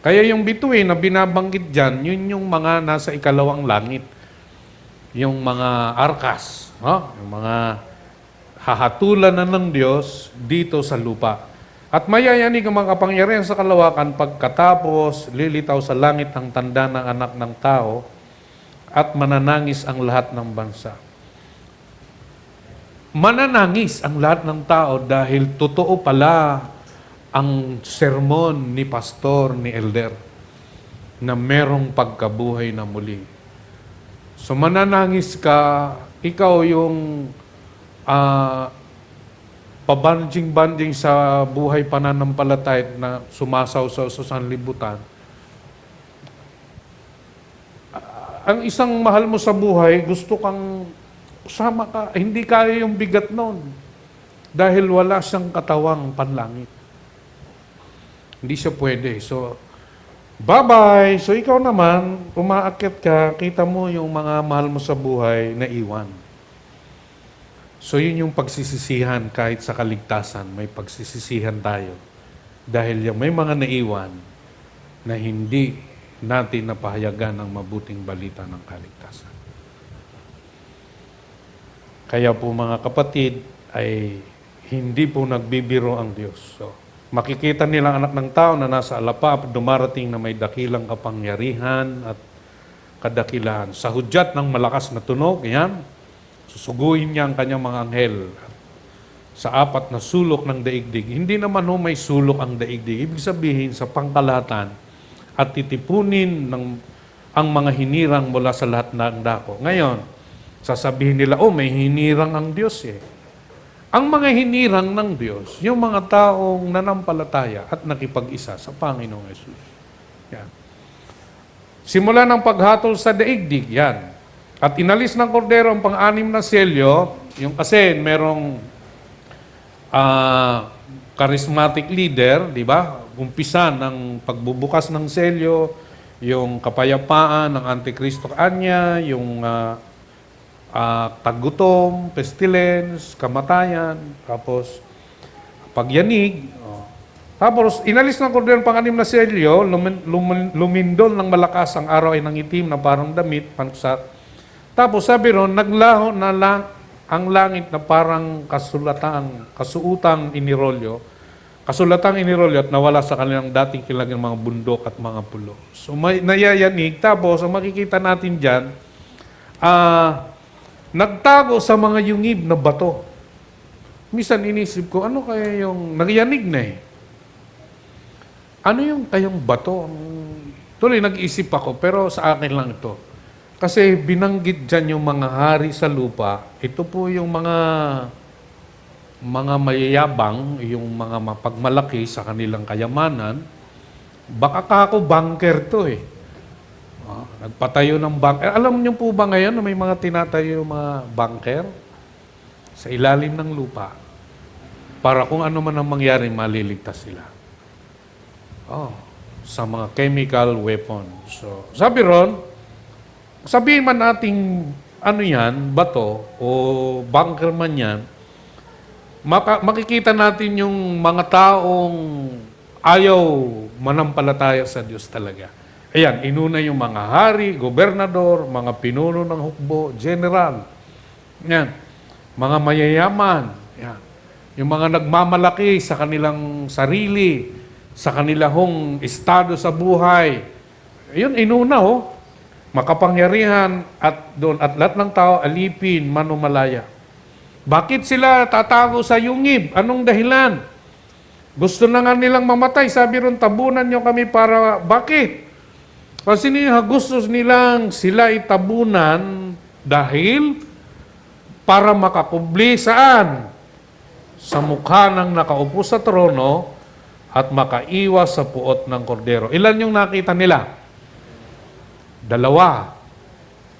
Speaker 1: Kaya yung bituin na binabanggit dyan, yun yung mga nasa ikalawang langit. Yung mga arkas, yung mga hahatulan na ng Diyos dito sa lupa. At mayayanig ang mga kapangyarihan sa kalawakan pagkatapos lilitaw sa langit ang tanda ng anak ng tao at mananangis ang lahat ng bansa. Mananangis ang lahat ng tao dahil totoo pala ang sermon ni pastor, ni elder, na merong pagkabuhay na muli. So mananangis ka, ikaw yung pabanjing-banjing sa buhay pananampalataya na sumasaw-saw sa sanlibutan. Ang isang mahal mo sa buhay, gusto kang usama ka, hindi kaya yung bigat nun. Dahil wala siyang katawang panlangit. Hindi siya pwede. So, bye-bye. So, ikaw naman, umaakyat ka, kita mo yung mga mahal mo sa buhay na iwan. So, yun yung pagsisisihan kahit sa kaligtasan, may pagsisisihan tayo. Dahil yung may mga naiwan na hindi natin napahayagan ang mabuting balita ng kaligtasan. Kaya po mga kapatid, ay hindi po nagbibiro ang Diyos. So, makikita nila anak ng tao na nasa alapa at dumarating na may dakilang kapangyarihan at kadakilahan. Sa hudyat ng malakas na tunog, yan, susuguin niya ang kanyang mga anghel sa apat na sulok ng daigdig. Hindi naman ho may sulok ang daigdig. Ibig sabihin, sa pangkalahatan at titipunin ang mga hinirang mula sa lahat ng dako. Ngayon, sasabihin nila, may hinirang ang Diyos eh. Ang mga hinirang ng Diyos, yung mga taong nanampalataya at nakipag-isa sa Panginoong Yesus. Yan. Simula ng paghatol sa daigdig, yan. At inalis ng kordero ang pang-anim na selyo, yung kasi merong charismatic leader, di ba? Umpisa ng pagbubukas ng selyo, yung kapayapaan ng Antikristo kanya, yung tagutom, pestilence, kamatayan, tapos pagyanig. Tapos inalis ng kordero ang pang-anim na selyo, lumindol ng malakas ang araw ay nangitim na parang damit, pansat. Tapos sabi ron, naglaho na lang ang langit na parang kasuutang inirolyo at nawala sa kanilang dating kilagang mga bundok at mga pulo. So may nayayanig, tapos ang makikita natin dyan, nagtago sa mga yungib na bato. Minsan inisip ko, ano kaya yung nagyanig na eh? Ano yung kayong bato? Tuloy nag-isip ako, pero sa akin lang ito. Kasi binanggit dyan yung mga hari sa lupa. Ito po yung mga mayayabang, yung mga mapagmalaki sa kanilang kayamanan. Baka kako bunker to eh. Nagpatayo ng bunker. Alam niyo po ba ngayon na may mga tinatayo mga bunker sa ilalim ng lupa para kung ano man ang mangyari, maliligtas sila. Sa mga chemical weapons. So, sabi ron, sabihin man nating ano yan, bato o bunker man yan, makikita natin yung mga taong ayaw manampalataya sa Diyos talaga. Ayan, inuna yung mga hari, gobernador, mga pinuno ng hukbo, general. Yan, mga mayayaman. Yan. Yung mga nagmamalaki sa kanilang sarili, sa kanilang estado sa buhay. Yun, inuna makapangyarihan at doon at lahat ng tao alipin, manumalaya. Bakit sila tatago sa yungib? Anong dahilan? Gusto na nga nilang mamatay. Sabi ron, tabunan nyo kami para... Bakit? Kasi gusto nilang sila itabunan dahil para makakubli saan? Sa mukha ng nakaupo sa trono at makaiwas sa puot ng kordero. Ilan yung nakita nila? 2.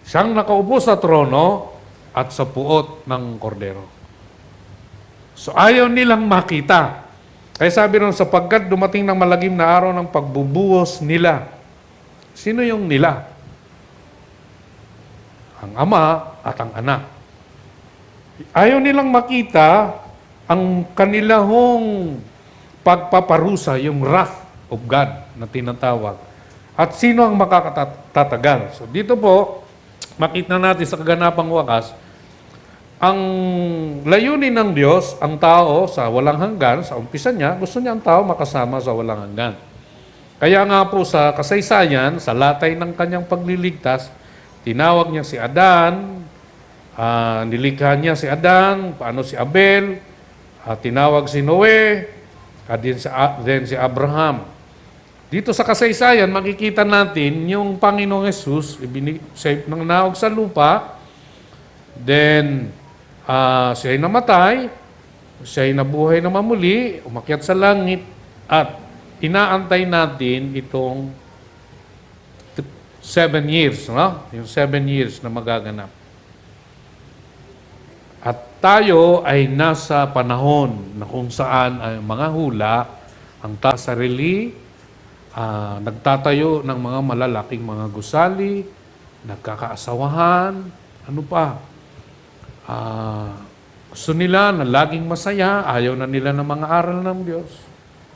Speaker 1: Siyang nakaupo sa trono at sa puot ng kordero. So ayaw nilang makita. Kaya sabi ron, sapagkat dumating ng malagim na araw ng pagbubuhos nila. Sino yung nila? Ang ama at ang anak. Ayaw nilang makita ang kanilang pagpaparusa, yung wrath of God na tinatawag. At sino ang makakatatagal? So dito po, makita natin sa kaganapang wakas, ang layunin ng Diyos, ang tao sa walang hanggan, sa umpisa niya, gusto niya ang tao makasama sa walang hanggan. Kaya nga po sa kasaysayan, sa latay ng kanyang pagliligtas, tinawag niya si Adan, nilikha niya si Adan, paano si Abel, tinawag si Noe, then si Abraham. Dito sa kasaysayan, makikita natin yung Panginoong Yesus, nangnawag sa lupa, then siya'y namatay, siya'y nabuhay na mamuli, umakyat sa langit, at inaantay natin itong 7 years, no? Yung 7 years na magaganap. At tayo ay nasa panahon na kung saan ay mga hula, ang sarili, nagtatayo ng mga malalaking mga gusali, nagkakaasawahan, ano pa. Gusto nila na laging masaya, ayaw na nila ng mga aral ng Diyos.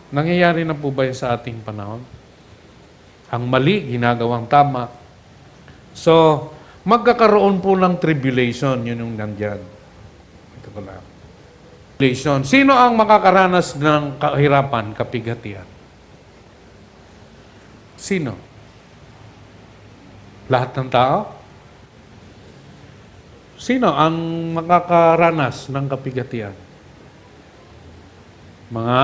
Speaker 1: Nangyayari na po ba yun sa ating panahon? Ang mali, ginagawang tama. So, magkakaroon po ng tribulation, yun yung nandyan. ko lang. Sino ang makakaranas ng kahirapan, kapighatian? Sino? Lahat ng tao? Sino ang makakaranas ng kapighatian? Mga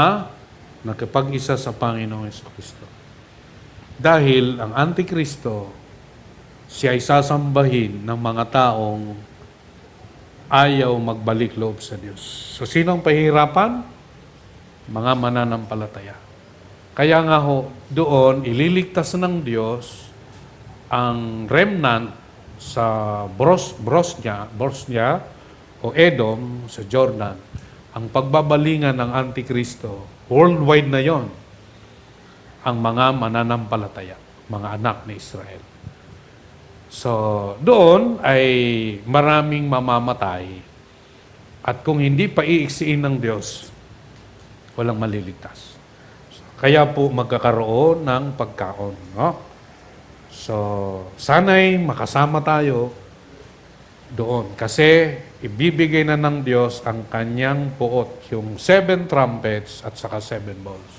Speaker 1: nakipag-isa sa Panginoong Jesucristo. Dahil ang Antikristo, siya ay sasambahin ng mga taong ayaw magbalik loob sa Diyos. So, sino ang pahihirapan? Mga mananampalataya. Kaya nga ho, doon, ililigtas ng Diyos ang remnant sa Bosnia o Edom sa Jordan. Ang pagbabalingan ng Antikristo, worldwide na yon, ang mga mananampalataya, mga anak ni Israel. So, doon ay maraming mamamatay. At kung hindi pa iiksiin ng Diyos, walang maliligtas. Kaya po magkakaroon ng pagkaon. No? So, sana'y makasama tayo doon. Kasi ibibigay na ng Diyos ang kanyang puot, yung 7 trumpets at saka 7 bowls.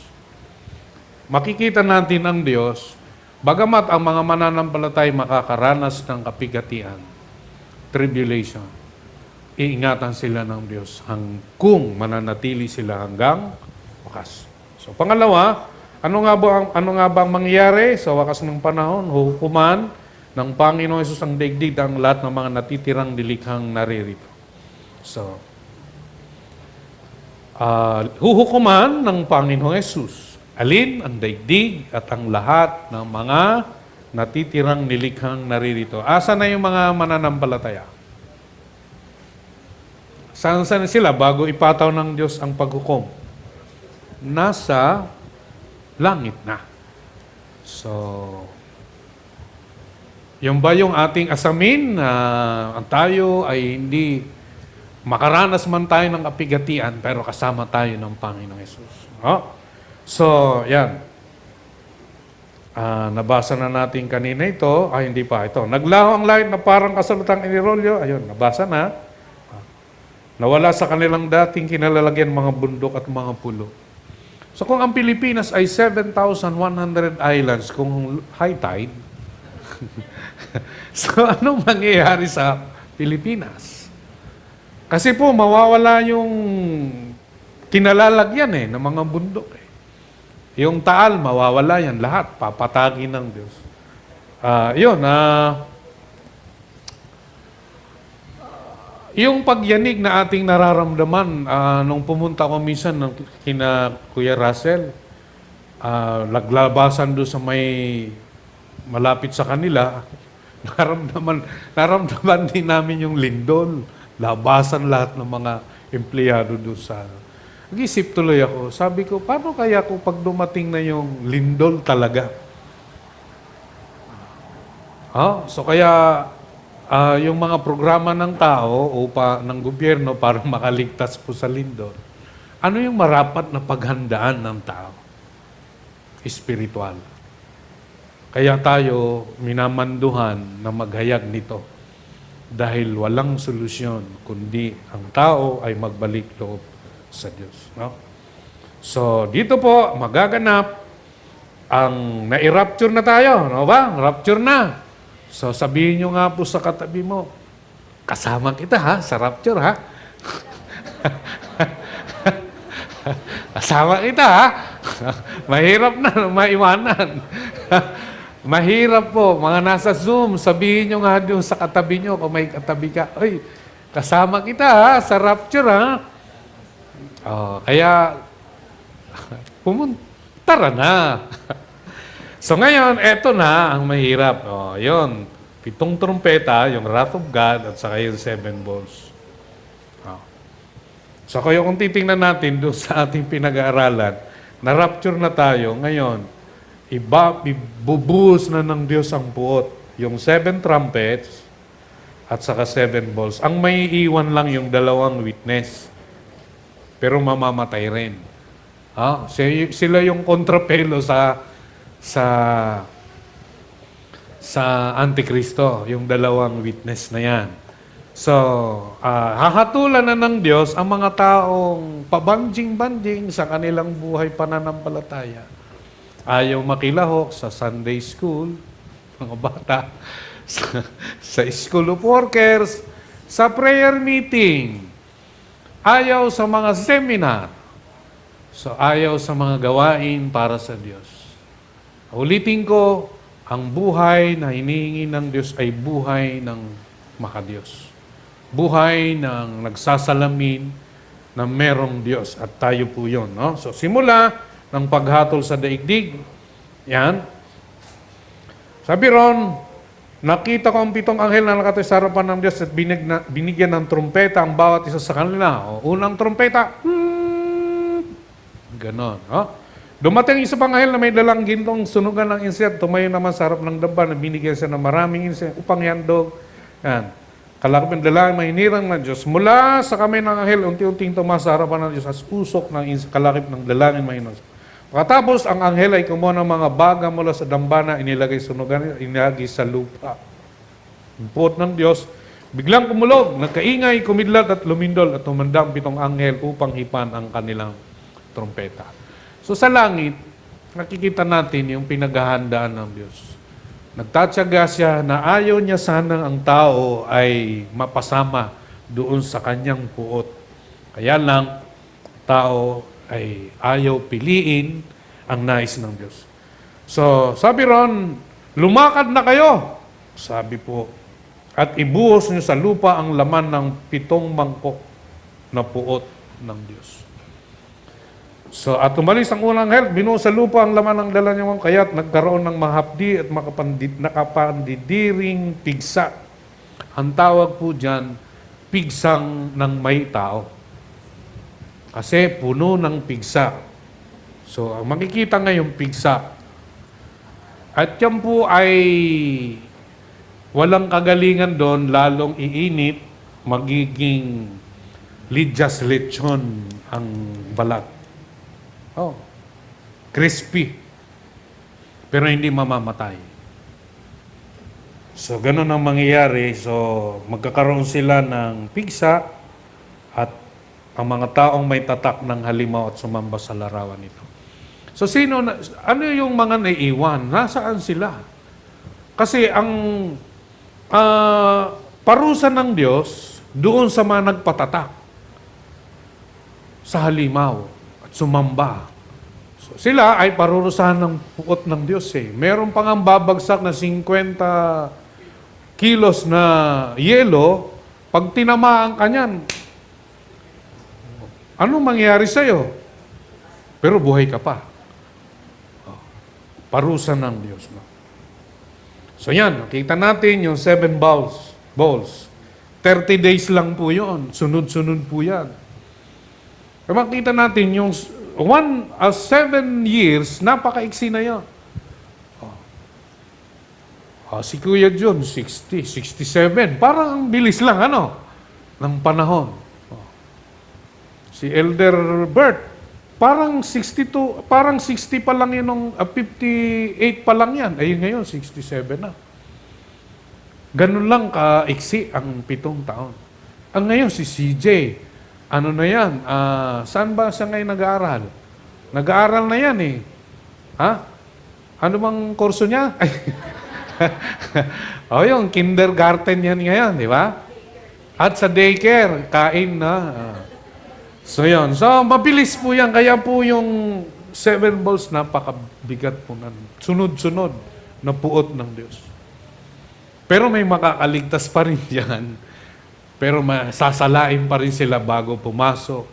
Speaker 1: Makikita natin ang Diyos, bagamat ang mga mananampalatay makakaranas ng kapighatian, tribulation, iingatan sila ng Diyos kung mananatili sila hanggang wakas. So, pangalawa, ano nga ba ang mangyayari sa wakas ng panahon? Hukuman ng Panginoon Hesus ang daigdig ang lahat ng mga natitirang dilikhang naririto. So, huhukuman ng Panginoong Hesus. Alin? Ang daigdig at ang lahat ng mga natitirang nilikhang naririto. Asa na yung mga mananampalataya? Saan sila bago ipataw ng Diyos ang paghukom? Nasa langit na. So, yung ba yung ating asamin na ang tayo ay hindi makaranas man tayo ng kapighatian pero kasama tayo ng Panginoong Hesus. No? So, yan. Nabasa na natin kanina ito. Hindi pa. Ito. Naglaho ang langit na parang kasalutang inirolyo. Ayun, nabasa na. Nawala sa kanilang dating kinalalagyan mga bundok at mga pulo. So, kung ang Pilipinas ay 7,100 islands, kung high tide, so anong mangyayari sa Pilipinas? Kasi po, mawawala yung kinalalagyan ng mga bundok. Yung Taal, mawawala yan. Lahat, papatagin ng Diyos. Yung pagyanig na ating nararamdaman, nung pumunta ko minsan kina Kuya Russell, naglabasan doon sa may malapit sa kanila, naramdaman din namin yung lindol. Labasan lahat ng mga empleyado doon sa... Nag-isip tuloy ako. Sabi ko, paano kaya kung pag dumating na yung lindol talaga? So kaya yung mga programa ng tao o ng gobyerno para makaligtas po sa lindol, ano yung marapat na paghandaan ng tao? Espiritual. Kaya tayo minamanduhan na maghayag nito dahil walang solusyon kundi ang tao ay magbalik loob sa Diyos. No? So, dito po, magaganap ang nai-rapture na tayo. No ba? Rapture na. So, sabihin nyo nga po sa katabi mo, kasama kita ha, sa rapture ha. Kasama kita ha. Mahirap na maiwanan. Mahirap po, mga nasa Zoom, sabihin nyo nga doon sa katabi nyo, kung may katabi ka, ay, kasama kita ha, sa rapture ha. Kaya, tara na. So ngayon, eto na ang mahirap. Yun, 7 trumpeta, yung wrath of God, at saka yung 7 bowls. So kaya kung titingnan natin doon sa ating pinag-aaralan, na-rapture na tayo, ngayon, ibubuhos na ng Diyos ang puot. Yung 7 trumpets, at saka 7 bowls. Ang may iwan lang yung 2 witness. Pero mamamatay rin. Sila yung kontrapelo sa Antikristo, yung 2 witness na yan. So, hahatulan na ng Diyos ang mga taong pabanjing-banjing sa kanilang buhay pananampalataya. Ayaw makilahok sa Sunday school, mga bata, sa school of workers, sa prayer meeting, ayaw sa mga seminar, so ayaw sa mga gawain para sa Diyos. Ulitin ko, ang buhay na hinihingi ng Diyos ay buhay ng makadiyos. Buhay ng nagsasalamin na merong Diyos at tayo po yun. No? So simula ng paghatol sa daigdig, yan. Sabi ron, nakita ko ang 7 anghel na nakatayo sa harapan ng Diyos at binigyan ng trumpeta ang bawat isa sa kanila. O, unang trumpeta, ganon. No? Dumating isa pang anghel na may dalang gintong sunugan ng inset, tumayo naman sa harap ng damba na binigyan siya ng maraming inset upang yandog. Yan. Kalakip ng dalangin mahinirang ng Diyos. Mula sa kamay ng anghel, unti-unting tumaas sa harapan ng Diyos as usok ng kalakip ng dalangin mahinirang. Pagkatapos, ang anghel ay kumuha ng mga baga mula sa dambana, inilagay sunugan, inilagay sa lupa. Ang puot ng Diyos, biglang kumulog, nagkaingay, kumidlat at lumindol at tumanda ang 7 anghel upang hipan ang kanilang trompeta. So sa langit, nakikita natin yung pinaghahandaan ng Diyos. Nagtatyaga siya na ayaw niya sanang ang tao ay mapasama doon sa kanyang puot. Kaya lang, tao ay ayaw piliin ang nais ng Diyos. So, sabi ron, lumakad na kayo, sabi po, at ibuhos niyo sa lupa ang laman ng 7 mangkok na puot ng Diyos. So, at umalis ang unang anghel, binuhos sa lupa ang laman ng dala niyang kaya't nagkaroon ng mahapdi at nakapandidiring pigsa. Ang tawag po dyan, pigsang ng may tao. Kasi puno ng pigsa. So, ang makikita ngayong pigsa. At yan po ay walang kagalingan doon, lalong iinit, magiging lidyas lechon ang balat. Oh, crispy. Pero hindi mamamatay. So, ganun ang mangyayari. So, magkakaroon sila ng pigsa at ang mga taong may tatak ng halimaw at sumamba sa larawan nito. So, ano yung mga naiiwan? Nasaan sila? Kasi ang parusa ng Diyos doon sa mga nagpatatak sa halimaw sumamba. So, sila ay parurusahan ng puot ng Diyos eh. Meron pang ang babagsak na 50 kilos na yelo, pag tinamaan ka niyan, anong mangyayari sa'yo? Pero buhay ka pa. Parusa ng Diyos. No? So yan, nakita natin yung 7 bowls. 30 days lang po yun. Sunod-sunod po yan. Makita natin yung 7 years, napakaiksi na yun. Si Kuya John, 60, 67. Parang ang bilis lang, ng panahon. Si Elder Bert, parang 62, parang 60 pa lang yun, 58 pa lang yan. Ayun ngayon, 67 na. Ganun lang kaiksi ang 7 taon. Ang ngayon, si CJ, ano na yan? Saan ba siya ngayon nag-aaral? Nag-aaral na yan eh. Ha? Ano bang kurso niya? Yung kindergarten yan ngayon, di ba? At sa daycare, kain na. So yun. So mabilis po yan. Kaya po yung 7 balls, napakabigat po na. Sunod-sunod na puot ng Diyos. Pero may makakaligtas pa rin yan. Pero sasalain pa rin sila bago pumasok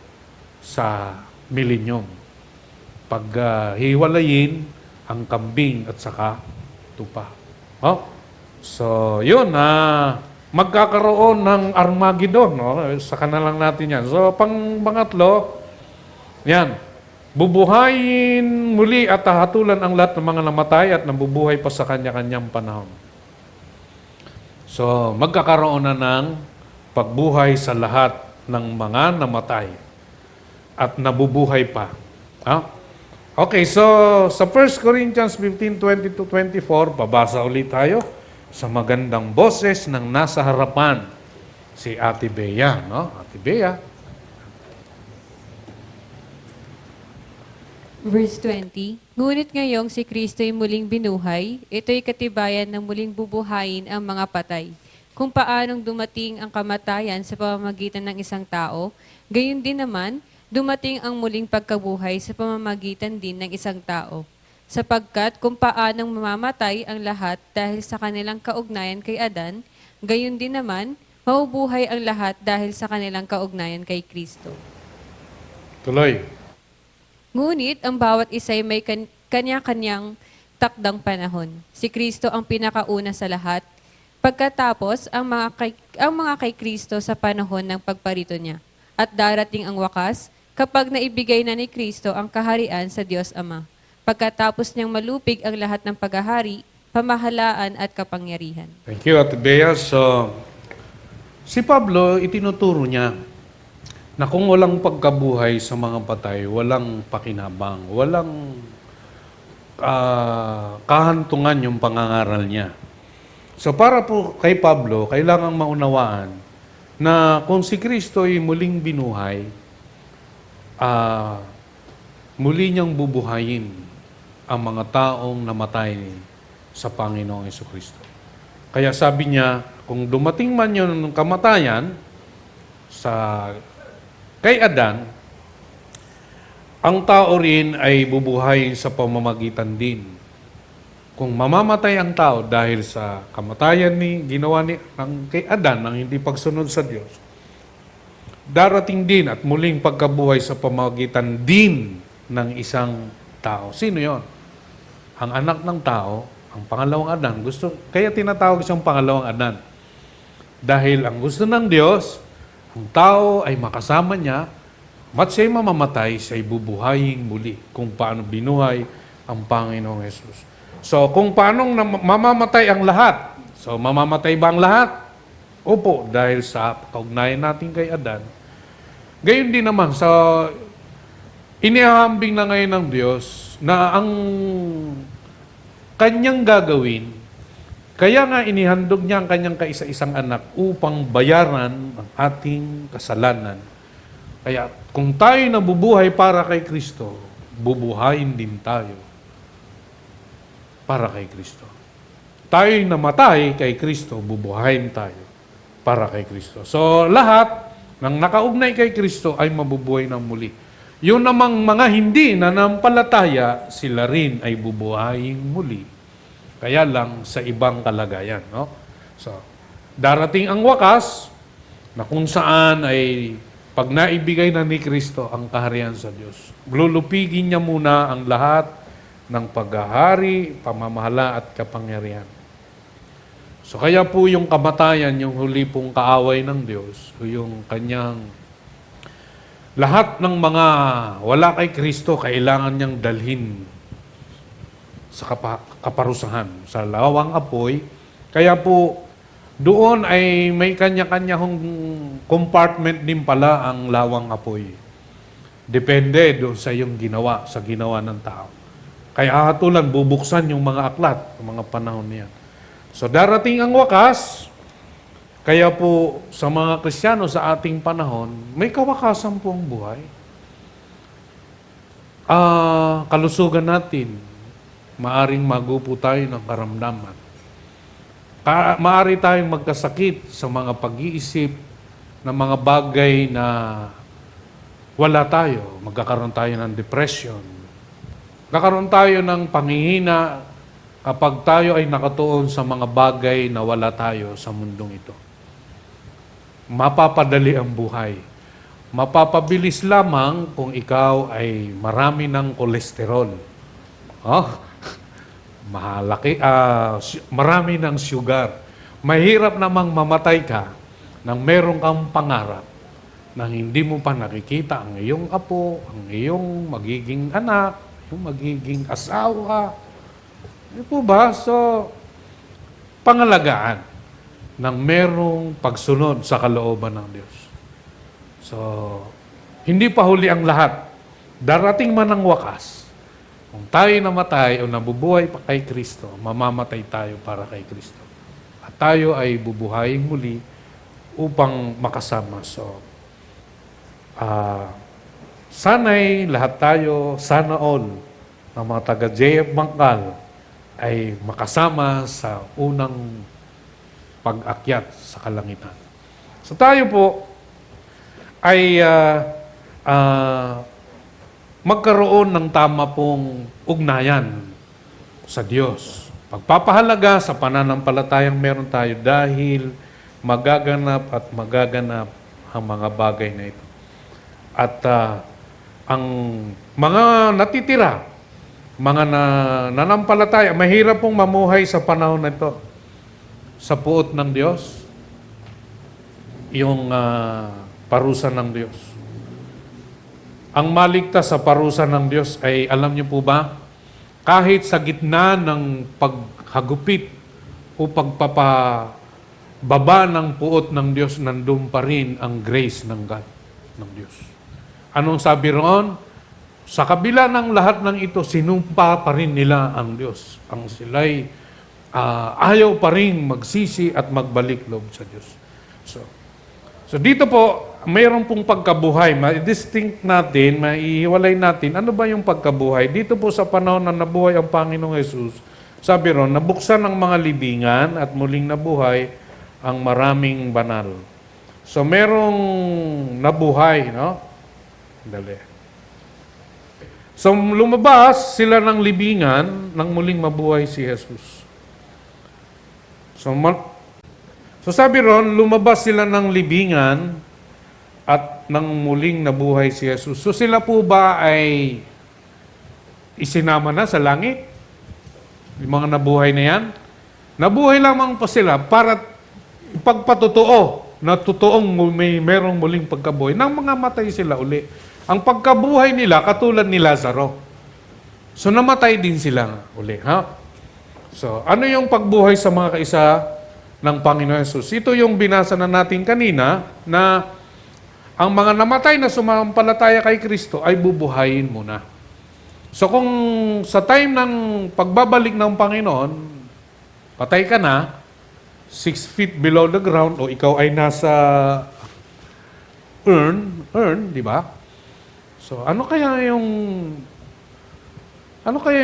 Speaker 1: sa milenyum. Pag hiwalayin ang kambing at saka tupa. So, yun, magkakaroon ng Armageddon. Saka na lang natin yan. So, pangatlo, yan, bubuhayin muli at hahatulan ang lahat ng mga namatay at nabubuhay pa sa kanya-kanyang panahon. So, magkakaroon na ng pagbuhay sa lahat ng mga namatay at nabubuhay pa. Okay, so sa 1 Corinthians 15:20-24, pabasa ulit tayo sa magandang boses ng nasa harapan si Ate Bea, no? Ate Bea.
Speaker 3: Verse 20, ngunit ngayong si Kristo'y muling binuhay, ito'y katibayan ng muling bubuhayin ang mga patay. Kung paanong dumating ang kamatayan sa pamamagitan ng isang tao, gayon din naman, dumating ang muling pagkabuhay sa pamamagitan din ng isang tao. Sapagkat kung paanong mamamatay ang lahat dahil sa kanilang kaugnayan kay Adan, gayon din naman, mabubuhay ang lahat dahil sa kanilang kaugnayan kay Kristo.
Speaker 1: Tuloy.
Speaker 3: Ngunit ang bawat isa'y may kanya-kanyang takdang panahon. Si Kristo ang pinakauna sa lahat. Pagkatapos, ang mga kay Kristo sa panahon ng pagparito niya. At darating ang wakas, kapag naibigay na ni Kristo ang kaharian sa Diyos Ama. Pagkatapos niyang malupig ang lahat ng paghahari, pamahalaan at kapangyarihan.
Speaker 1: Thank you, Ate Bea. So, si Pablo, itinuturo niya na kung walang pagkabuhay sa mga patay, walang pakinabang, walang kahantungan yung pangangaral niya. So para po kay Pablo, kailangang maunawaan na kung si Kristo ay muling binuhay, muli niyang bubuhayin ang mga taong namatay sa Panginoong Jesucristo. Kaya sabi niya, kung dumating man yun ng kamatayan kay Adan, ang tao rin ay bubuhay sa pamamagitan din. Kung mamamatay ang tao dahil sa kamatayan ginawa kay Adan ng hindi pagsunod sa Diyos, darating din at muling pagkabuhay sa pamamagitan din ng isang tao. Sino yon? Ang anak ng tao, ang pangalawang Adan. Kaya tinatawag siyang pangalawang Adan. Dahil ang gusto ng Diyos, ang tao ay makasama niya, at siya'y mamamatay, siya'y bubuhayin muli kung paano binuhay ang Panginoong Jesus. So, kung paano mamamatay ang lahat. So, mamamatay ba ang lahat? Opo, dahil sa kaugnayan natin kay Adan. Gayon din naman, inihahambing na ngayon ng Diyos na ang kanyang gagawin, kaya nga inihandog niya ang kanyang kaisa-isang anak upang bayaran ang ating kasalanan. Kaya kung tayo nabubuhay para kay Kristo, bubuhayin din tayo para kay Kristo. Tayo'y namatay kay Kristo, bubuhayin tayo para kay Kristo. So lahat ng nakaugnay kay Kristo ay mabubuhay ng muli. Yun namang mga hindi nanampalataya, sila rin ay bubuhayin muli. Kaya lang sa ibang kalagayan. No? So, darating ang wakas na kung saan ay pag naibigay na ni Kristo ang kaharian sa Diyos, lulupigin niya muna ang lahat ng paghahari, pamamahala at kapangyarihan. So kaya po yung kamatayan, yung huli pong kaaway ng Diyos, yung kanyang lahat ng mga wala kay Kristo, kailangan niyang dalhin sa kaparusahan, sa lawang apoy. Kaya po, doon ay may kanya-kanya compartment din pala ang lawang apoy. Depende doon sa iyong ginawa, sa ginawa ng tao. Kaya hatulan, bubuksan yung mga aklat, yung mga panahon niya. So darating ang wakas, kaya po sa mga Kristiyano sa ating panahon, may kawakasan po ang buhay. Kalusugan natin, maaring magupo tayo ng karamdaman. Maari tayong magkasakit sa mga pag-iisip ng mga bagay na wala tayo. Magkakaroon tayo ng depression. Magkakaroon tayo ng panghihina kapag tayo ay nakatuon sa mga bagay na wala tayo sa mundong ito. Mapapadali ang buhay. Mapapabilis lamang kung ikaw ay marami ng kolesterol. Marami ng sugar. Mahirap namang mamatay ka nang meron kang pangarap na hindi mo pa nakikita ang iyong apo, ang iyong magiging anak, yung magiging asawa. Ano po ba? So, pangalagaan ng merong pagsunod sa kalooban ng Diyos. So, hindi pa huli ang lahat. Darating man ang wakas. Kung tayo namatay o nabubuhay pa kay Kristo, mamamatay tayo para kay Kristo. At tayo ay bubuhayin muli upang makasama. So, sana'y lahat tayo, sana all, ng mga taga JF Bangkal ay makasama sa unang pag-akyat sa kalangitan. So tayo po ay magkaroon ng tama pong ugnayan sa Diyos. Pagpapahalaga sa pananampalatayang meron tayo dahil magaganap at magaganap ang mga bagay na ito. At ang mga natitira, mga nanampalataya, mahirap pong mamuhay sa panahon na ito. Sa puot ng Diyos, yung parusa ng Diyos. Ang maligtas sa parusa ng Diyos ay, alam niyo po ba, kahit sa gitna ng paghagupit o pagpapababa ng puot ng Diyos, nandun pa rin ang grace ng God, ng Diyos. Anong sabi roon? Sa kabila ng lahat ng ito, sinumpa pa rin nila ang Diyos. Ang sila'y ayaw pa rin magsisi at magbalik loob sa Diyos. So dito po, mayroon pong pagkabuhay. Ma-distinct natin, maihiwalay natin, ano ba yung pagkabuhay? Dito po sa panahon na nabuhay ang Panginoong Jesus, sabi ron, nabuksan ang mga libingan at muling nabuhay ang maraming banal. So merong nabuhay, no? Dali. So lumabas sila ng libingan nang muling mabuhay si Jesus. So sabi ron, lumabas sila ng libingan at nang muling nabuhay si Jesus. So sila po ba ay isinama na sa langit? Yung mga nabuhay na yan? Nabuhay lamang pa sila para ipagpatotoo na totoong merong muling pagkabuhay. Nang mga matay sila uli. Ang pagkabuhay nila, katulad ni Lazaro. So namatay din sila uli. Ha? So ano yung pagbuhay sa mga kaisa ng Panginoon Jesus? Ito yung binasa na natin kanina na ang mga namatay na sumampalataya kay Kristo ay bubuhayin muna. So kung sa time ng pagbabalik ng Panginoon, patay ka na, 6 feet below the ground, o ikaw ay nasa urn, di ba? So ano kaya yung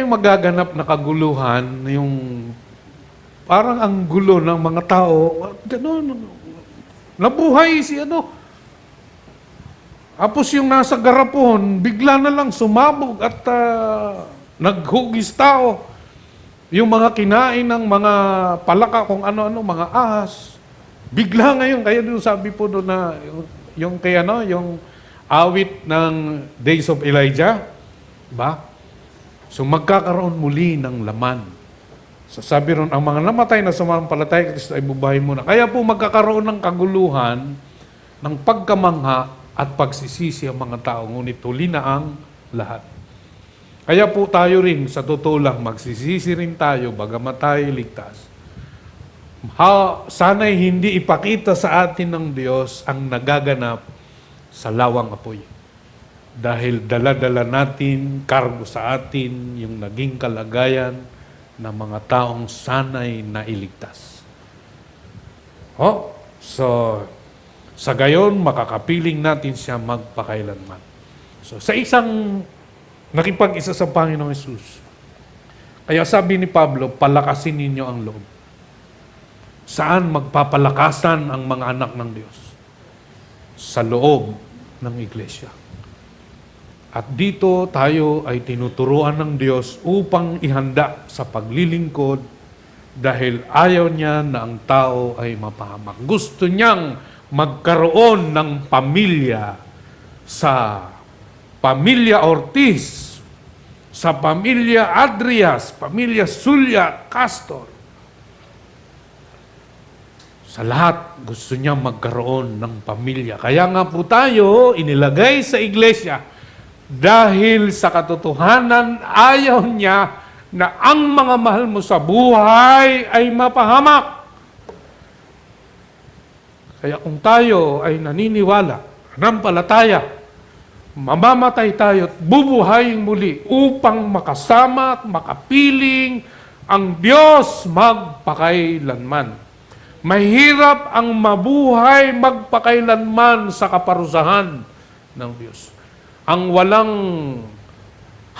Speaker 1: magaganap na kaguluhan, yung parang ang gulo ng mga tao, nabuhay si Tapos yung nasa garapon, bigla na lang sumabog at naghugis tao. Yung mga kinain ng mga palaka, kung ano-ano, mga ahas. Bigla ngayon, kaya doon sabi po doon na, yung awit ng Days of Elijah, ba? So magkakaroon muli ng laman. So sabi ron, ang mga namatay na sumampalataya kay Kristo ay bubuhay muna. Kaya po magkakaroon ng kaguluhan, ng pagkamangha at pagsisisi ang mga tao, ngunit huli na ang lahat. Kaya po tayo rin, sa totoo lang, magsisisi rin tayo, bagamat tayo ligtas. Sana'y hindi ipakita sa atin ng Diyos ang nagaganap sa lawang apoy. Dahil dala-dala natin, kargo sa atin, yung naging kalagayan ng mga taong sana'y nailigtas. So, sa gayon, makakapiling natin siya magpakailanman. So, sa isang nakipag-isa sa Panginoong Jesus, kaya sabi ni Pablo, palakasin ninyo ang loob. Saan magpapalakasan ang mga anak ng Diyos? Sa loob ng iglesia. At dito tayo ay tinuturuan ng Diyos upang ihanda sa paglilingkod dahil ayaw niya na ang tao ay mapahamak. Gusto niyang magkaroon ng pamilya sa pamilya Ortiz, sa pamilya Adrias, pamilya Sulya, Castor. Sa lahat, gusto niya magkaroon ng pamilya. Kaya nga po tayo inilagay sa iglesia dahil sa katotohanan ayaw niya na ang mga mahal mo sa buhay ay mapahamak. Kaya kung tayo ay naniniwala, nanampalataya, mamamatay tayo at bubuhayin muli upang makasama at makapiling ang Diyos magpakailanman. Mahirap ang mabuhay magpakailanman sa kaparusahan ng Diyos. Ang walang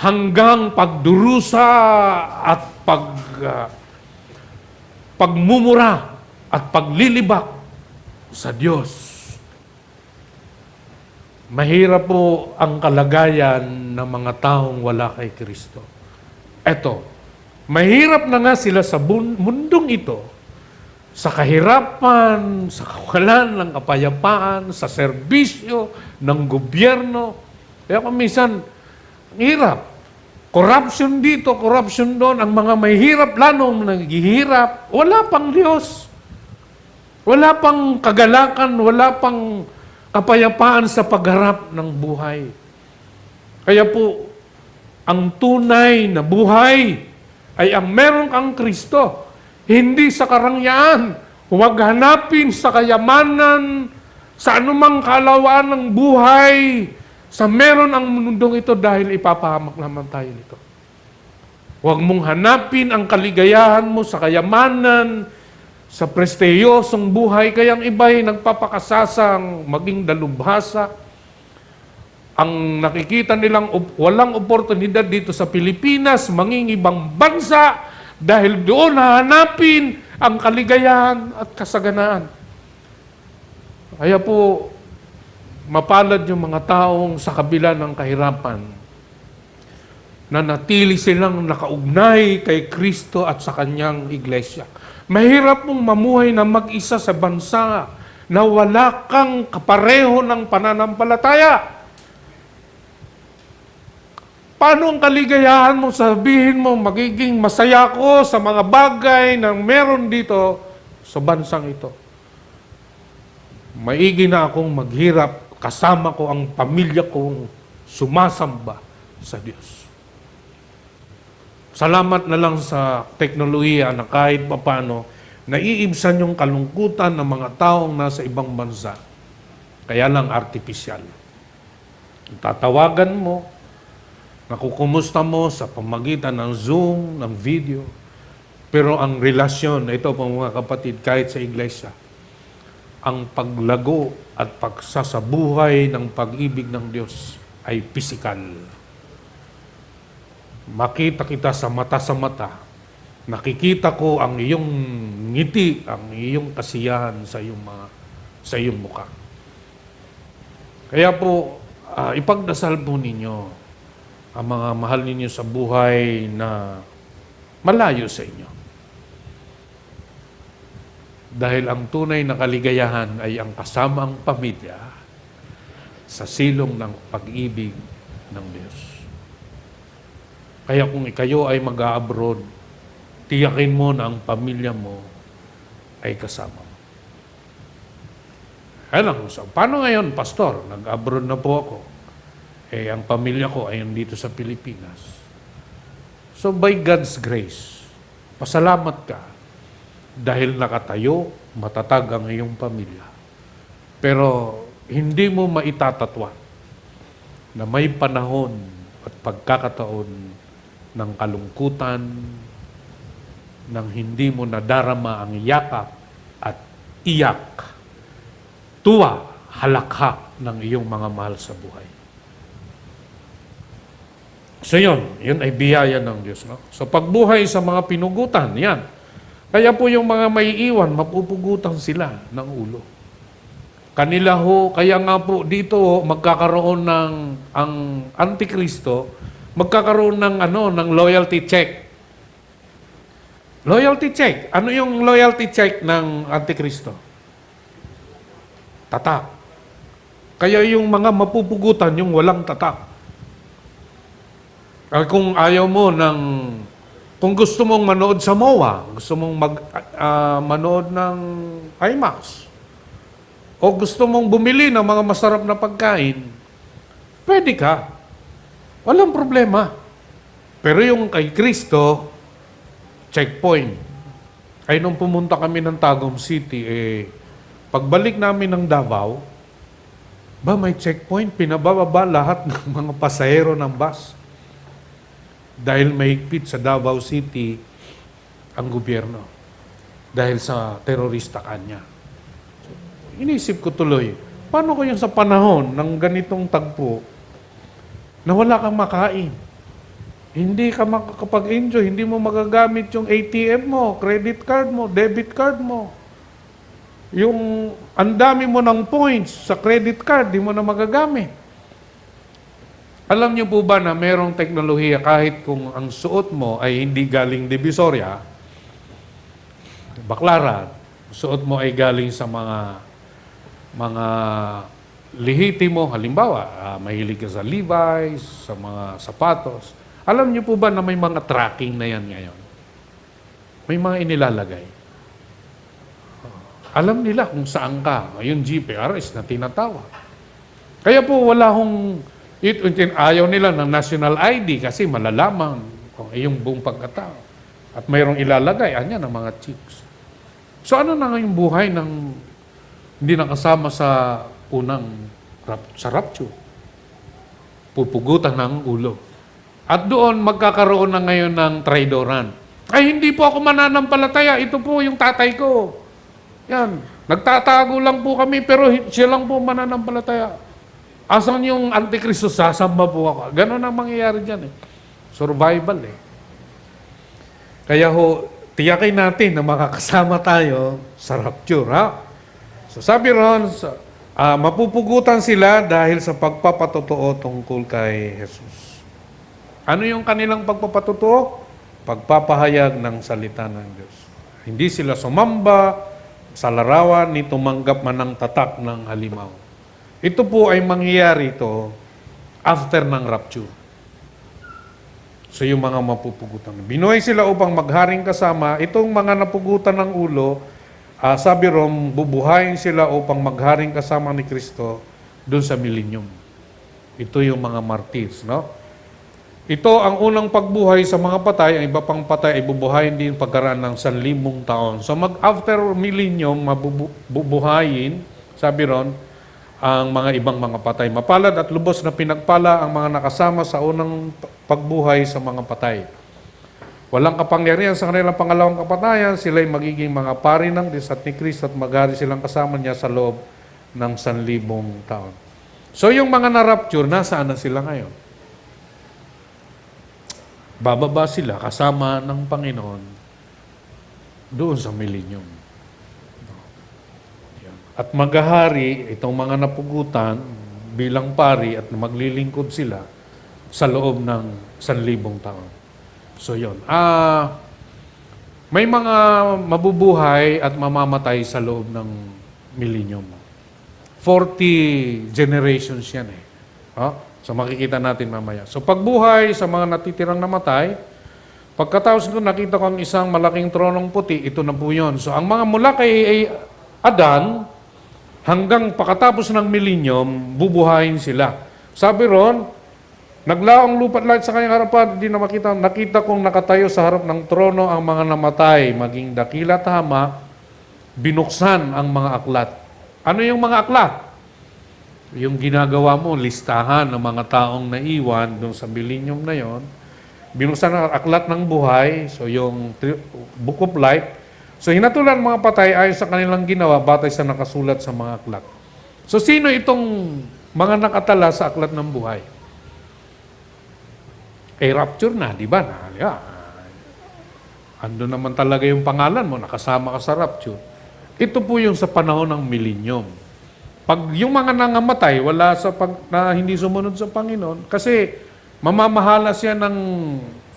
Speaker 1: hanggang pagdurusa at pagmumura at paglilibak sa Diyos. Mahirap po ang kalagayan ng mga taong wala kay Kristo. Eto, mahirap na nga sila sa mundong ito, sa kahirapan, sa kawalan ng kapayapaan, sa serbisyo ng gobyerno. Kaya kung minsan, ang hirap. Corruption dito, corruption doon. Ang mga may hirap, lalong naghihirap. Wala pang Diyos. Wala pang kagalakan, wala pang kapayapaan sa pagharap ng buhay. Kaya po, ang tunay na buhay ay ang meron kang Kristo. Hindi sa karangyaan. Huwag hanapin sa kayamanan, sa anumang kalawaan ng buhay, sa meron ang mundong ito dahil ipapahamak naman tayo nito. Huwag mong hanapin ang kaligayahan mo sa kayamanan, sa prestiyosong buhay, kaya ang iba'y nagpapakasasang maging dalubhasa. Ang nakikita nilang walang oportunidad dito sa Pilipinas, manging ibang bansa, dahil doon hahanapin ang kaligayahan at kasaganaan. Kaya po, mapalad yung mga taong sa kabila ng kahirapan, na natili silang nakaugnay kay Kristo at sa Kanyang iglesia. Mahirap mong mamuhay na mag-isa sa bansa na wala kang kapareho ng pananampalataya. Paano ang kaligayahan mo? Sabihin mo, magiging masaya ko sa mga bagay na meron dito sa bansang ito. Maigi na akong maghirap, kasama ko ang pamilya kong sumasamba sa Diyos. Salamat na lang sa teknolohiya na kahit papano, naiibsan yung kalungkutan ng mga taong nasa ibang bansa. Kaya lang artificial. Tatawagan mo, nakukumusta mo sa pamagitan ng Zoom, ng video. Pero ang relasyon, ito po mga kapatid, kahit sa iglesia, ang paglago at pagsasabuhay ng pag-ibig ng Diyos ay pisikal. Makita kita sa mata, nakikita ko ang iyong ngiti, ang iyong kasiyahan sa iyong mukha. Kaya po, ipagdasal po ninyo ang mga mahal ninyo sa buhay na malayo sa inyo. Dahil ang tunay na kaligayahan ay ang kasamang pamilya sa silong ng pag-ibig ng Diyos. Kaya kung kayo ay mag-a-abroad, tiyakin mo na ang pamilya mo ay kasama mo. Alam mo, paano ngayon, Pastor? Nag-abroad na po ako. Ang pamilya ko ay nandito sa Pilipinas. So by God's grace, pasalamat ka dahil nakatayo, matatag ang iyong pamilya. Pero hindi mo maitatatwa na may panahon at pagkakataon ng kalungkutan, nang hindi mo nadarama ang yakap at iyak, tuwa, halakhak ng iyong mga mahal sa buhay. So yun ay biyaya ng Diyos. No? So pagbuhay sa mga pinugutan, yan. Kaya po yung mga may iwan, mapupugutan sila ng ulo. Kanila ho, kaya nga po dito magkakaroon ng ang Antikristo, magkakaroon ng loyalty check. Loyalty check. Ano yung loyalty check ng Antikristo? Tatak. Kaya yung mga mapupugutan, yung walang tatak. Kung ayaw mo kung gusto mong manood sa MOA, gusto mong manood ng IMAX, o gusto mong bumili ng mga masarap na pagkain, pwede ka. Walang problema. Pero yung kay Kristo, checkpoint. Ay nung pumunta kami ng Tagum City, pagbalik namin ng Davao, may checkpoint, pinabababa lahat ng mga pasahero ng bus. Dahil mahigpit sa Davao City ang gobyerno. dahil sa terorista kanya. So, inisip ko tuloy, paano ko yung sa panahon ng ganitong tagpo na wala kang makain? Hindi ka makakapag-enjoy, hindi mo magagamit yung ATM mo, credit card mo, debit card mo. Yung ang dami mo ng points sa credit card, di mo na magagamit. Alam niyo po ba na merong teknolohiya kahit kung ang suot mo ay hindi galing Divisoria, Baclaran, suot mo ay galing sa mga lehitimo, halimbawa, mahilig ka sa Levi's, sa mga sapatos. Alam niyo po ba na may mga tracking na yan ngayon? May mga inilalagay. Alam nila kung saan ka. Yung GPRS na tinatawag. Kaya po wala hong ayaw nila ng national ID kasi malalaman kung iyong buong pagkatao. At mayroong ilalagay, anya ng mga chicks. So ano na nga yung buhay ng hindi nakasama sa unang sa rapture? Pupugutan ng ulo. At doon magkakaroon na ngayon ng traidoran. Ay, hindi po ako mananampalataya. Ito po yung tatay ko. Yan. Nagtatago lang po kami pero siya lang po mananampalataya. Asan yung Antikristo? Sasamba po ako. Ganon ang mangyayari dyan eh. Survival eh. Kaya ho, tiyakin natin na makakasama tayo sa rapture, ha? So sabi ron, mapupugutan sila dahil sa pagpapatotoo tungkol kay Jesus. Ano yung kanilang pagpapatotoo? Pagpapahayag ng salita ng Diyos. Hindi sila sumamba sa larawan ni tumanggap man ng tatak ng halimaw. Ito po ay mangyayari ito after ng rapture. So yung mga mapupugutan. Binuhay sila upang magharing kasama. Itong mga napugutan ng ulo, sabi ron, bubuhayin sila upang magharing kasama ni Kristo doon sa millennium. Ito yung mga martyrs, no? Ito ang unang pagbuhay sa mga patay, ang iba pang patay ay bubuhayin din pagkaraan ng 1,000 taon. So after millennium, mabubuhayin, sabi ron, ang mga ibang mga patay. Mapalad at lubos na pinagpala ang mga nakasama sa unang pagbuhay sa mga patay. Walang kapangyarihan sa kanilang pangalawang kapatayan, sila'y magiging mga pari ng Diyos at ni Kristo at maghari silang kasama niya sa loob ng 1,000 taon. So yung mga na-rapture, nasaan na sila ngayon? Bababa sila kasama ng Panginoon doon sa millennium. At maghahari itong mga napugutan bilang pari at maglilingkod sila sa loob ng 1,000 taon. So yun. May mga mabubuhay at mamamatay sa loob ng millennium. 40 generations yan eh. So makikita natin mamaya. So pagbuhay sa mga natitirang namatay, pagkatapos ko nakita ko ang isang malaking tronong puti, ito na po yun. So ang mga mula kay Adan, hanggang pagkatapos ng millennium, bubuhayin sila. Sabi ron, naglaong lupa't langit sa kanyang harapan, hindi na makita. Nakita kong nakatayo sa harap ng trono ang mga namatay, maging dakila tama, binuksan ang mga aklat. Ano yung mga aklat? Yung ginagawa mo, listahan ng mga taong naiwan doon sa millennium na yon, binuksan ang aklat ng buhay, so yung Book of Life. So hinatulan mga patay ayon sa kanilang ginawa, batay sa nakasulat sa mga aklat. So sino itong mga nakatala sa aklat ng buhay? Rapture na, di ba? Ando naman talaga yung pangalan mo, nakasama ka sa rapture. Ito po yung sa panahon ng millennium. Pag yung mga nangamatay, wala na hindi sumunod sa Panginoon, kasi mamamahala siya ng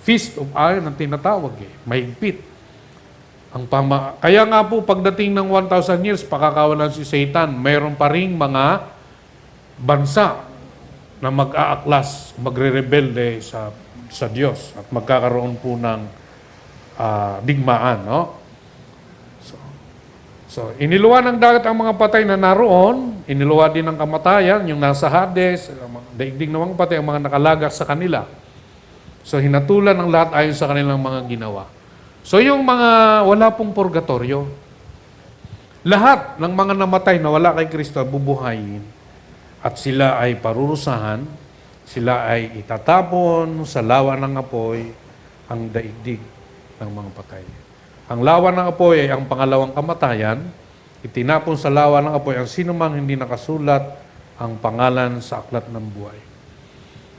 Speaker 1: Feast of Iron ang tinatawag eh, mahigpit. Kaya nga po, pagdating ng 1,000 years, pakakawalan si Satan, mayroon pa ring mga bansa na mag-aaklas, magre-rebelde sa Diyos at magkakaroon po ng digmaan, no? So, iniluwa ng dagat ang mga patay na naroon, iniluwa din ng kamatayan, yung nasa Hades, daigdig ng mga patay, ang mga nakalagas sa kanila. So, hinatulan ng lahat ayon sa kanilang mga ginawa. So, yung mga wala pong purgatorio, lahat ng mga namatay na wala kay Kristo, bubuhayin, at sila ay parurusahan, sila ay itatapon sa lawa ng apoy, ang daigdig ng mga patay. Ang lawa ng apoy ay ang pangalawang kamatayan. Itinapon sa lawa ng apoy ang sinumang hindi nakasulat ang pangalan sa aklat ng buhay.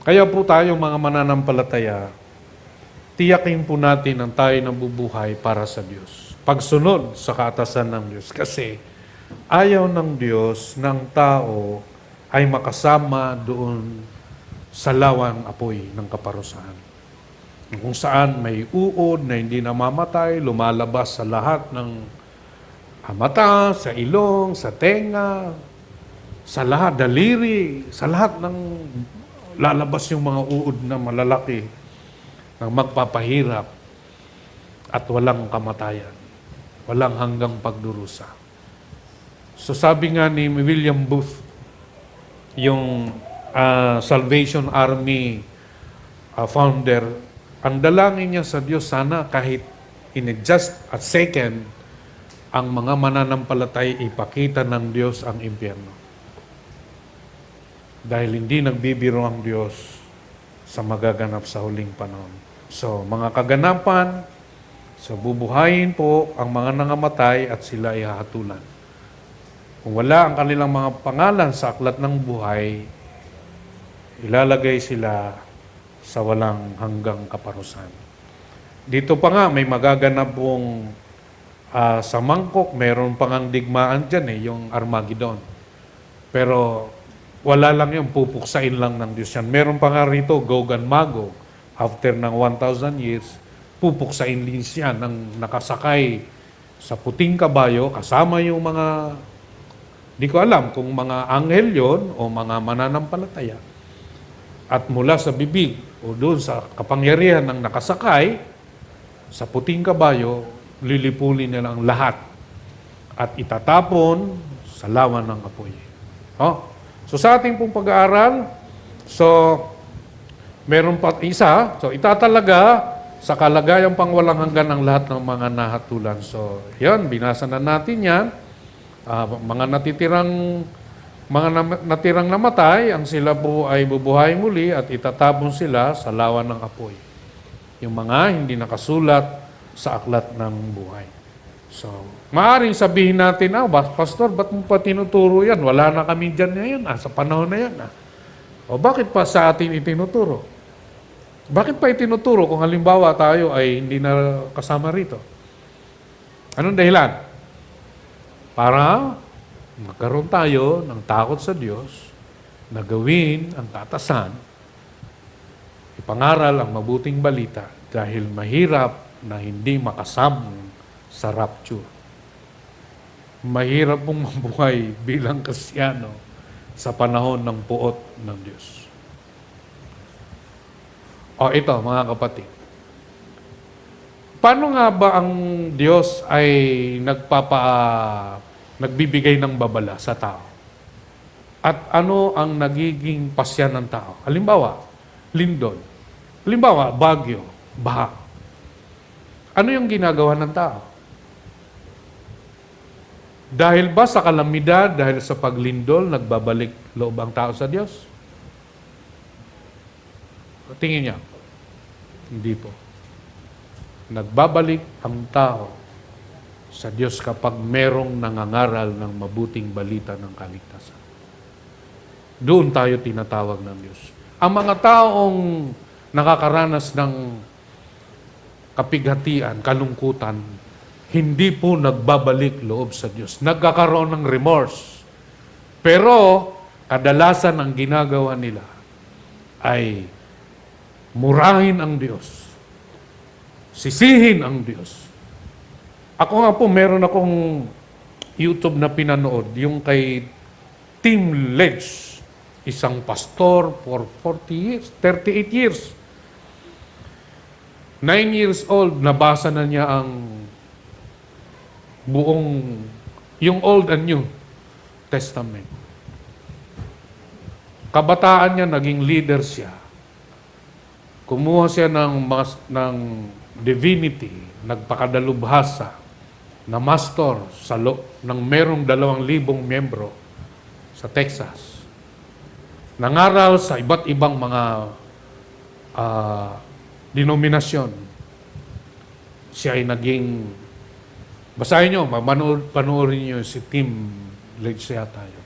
Speaker 1: Kaya po tayo mga mananampalataya, tiyakin po natin ang tayo nabubuhay para sa Diyos. Pagsunod sa kaatasan ng Diyos. Kasi ayaw ng Diyos ng tao ay makasama doon sa lawang apoy ng kaparusahan. Kung saan may uod na hindi namamatay, lumalabas sa lahat ng mata, sa ilong, sa tenga, sa lahat, daliri, sa lahat ng lalabas yung mga uod na malalaki ng magpapahirap at walang kamatayan, walang hanggang pagdurusa. So sabi nga ni William Booth, yung Salvation Army founder, ang dalangin niya sa Diyos, sana kahit in just a second, ang mga mananampalatay ipakita ng Diyos ang impyerno. Dahil hindi nagbibiro ang Diyos sa magaganap sa huling panahon. So, mga kaganapan, so bubuhayin po ang mga nangamatay at sila ay hahatulan. Kung wala ang kanilang mga pangalan sa aklat ng buhay, ilalagay sila sa walang hanggang kaparusahan. Dito pa nga, may magaganap pong sa mangkok, meron pang ang digmaan dyan yung Armageddon. Pero wala lang yung pupuksain lang ng Diyos yan. Meron pa nga rito, Gog and Magog. After ng 1,000 years, pupuksain din siya ng nakasakay sa puting kabayo, kasama yung mga, di ko alam kung mga anghel yon o mga mananampalataya. At mula sa bibig o doon sa kapangyarihan ng nakasakay sa puting kabayo, lilipulin nila ang lahat at itatapon sa lawan ng apoy. Oh. So sa ating pong pag-aaral, so meron pa isa, so itatalaga sa kalagayang pangwalang hanggan ang lahat ng mga nahatulan. So yan, binasa na natin yan. Mga natirang namatay, ang sila po ay bubuhay muli at itatapon sila sa lawan ng apoy. Yung mga hindi nakasulat sa aklat ng buhay. So, maaaring sabihin natin, Pastor, ba't mo pa tinuturo yan? Wala na kami dyan ngayon, sa panahon na yan. O bakit pa sa atin itinuturo? Bakit pa itinuturo kung halimbawa tayo ay hindi na kasama rito? Anong dahilan? Para magkaroon tayo ng takot sa Diyos, na gawin ang kaatasan, ipangaral ang mabuting balita dahil mahirap na hindi makasama sa rapture. Mahirap pong mabuhay bilang Kristiyano sa panahon ng puot ng Diyos. O ito, mga kapatid. Paano nga ba ang Diyos ay nagbibigay ng babala sa tao? At ano ang nagiging pasya ng tao? Halimbawa, lindol. Halimbawa, bagyo, baha. Ano yung ginagawa ng tao? Dahil ba sa kalamidad, dahil sa paglindol, nagbabalik loob ang tao sa Diyos? Tingin niya, hindi po. Nagbabalik ang tao sa Diyos kapag merong nangangaral ng mabuting balita ng kaligtasan. Doon tayo tinatawag ng Diyos. Ang mga taong nakakaranas ng kapighatian, kalungkutan, hindi po nagbabalik loob sa Diyos. Nagkakaroon ng remorse. Pero, kadalasan ang ginagawa nila ay murahin ang Diyos. Sisihin ang Diyos. Ako nga po, meron akong YouTube na pinanood, yung kay Tim Ledge, isang pastor for 40 years, 38 years. 9 years old, nabasa na niya ang buong, yung Old and New Testament. Kabataan niya, naging leader siya. Kumuha siya ng divinity, nagpakadalubhasa, na master ng merong 2,000 miyembro sa Texas. Nangaral sa iba't ibang mga denominasyon. Siya ay naging Basahin nyo, panoorin nyo si Tim Legsea tayo.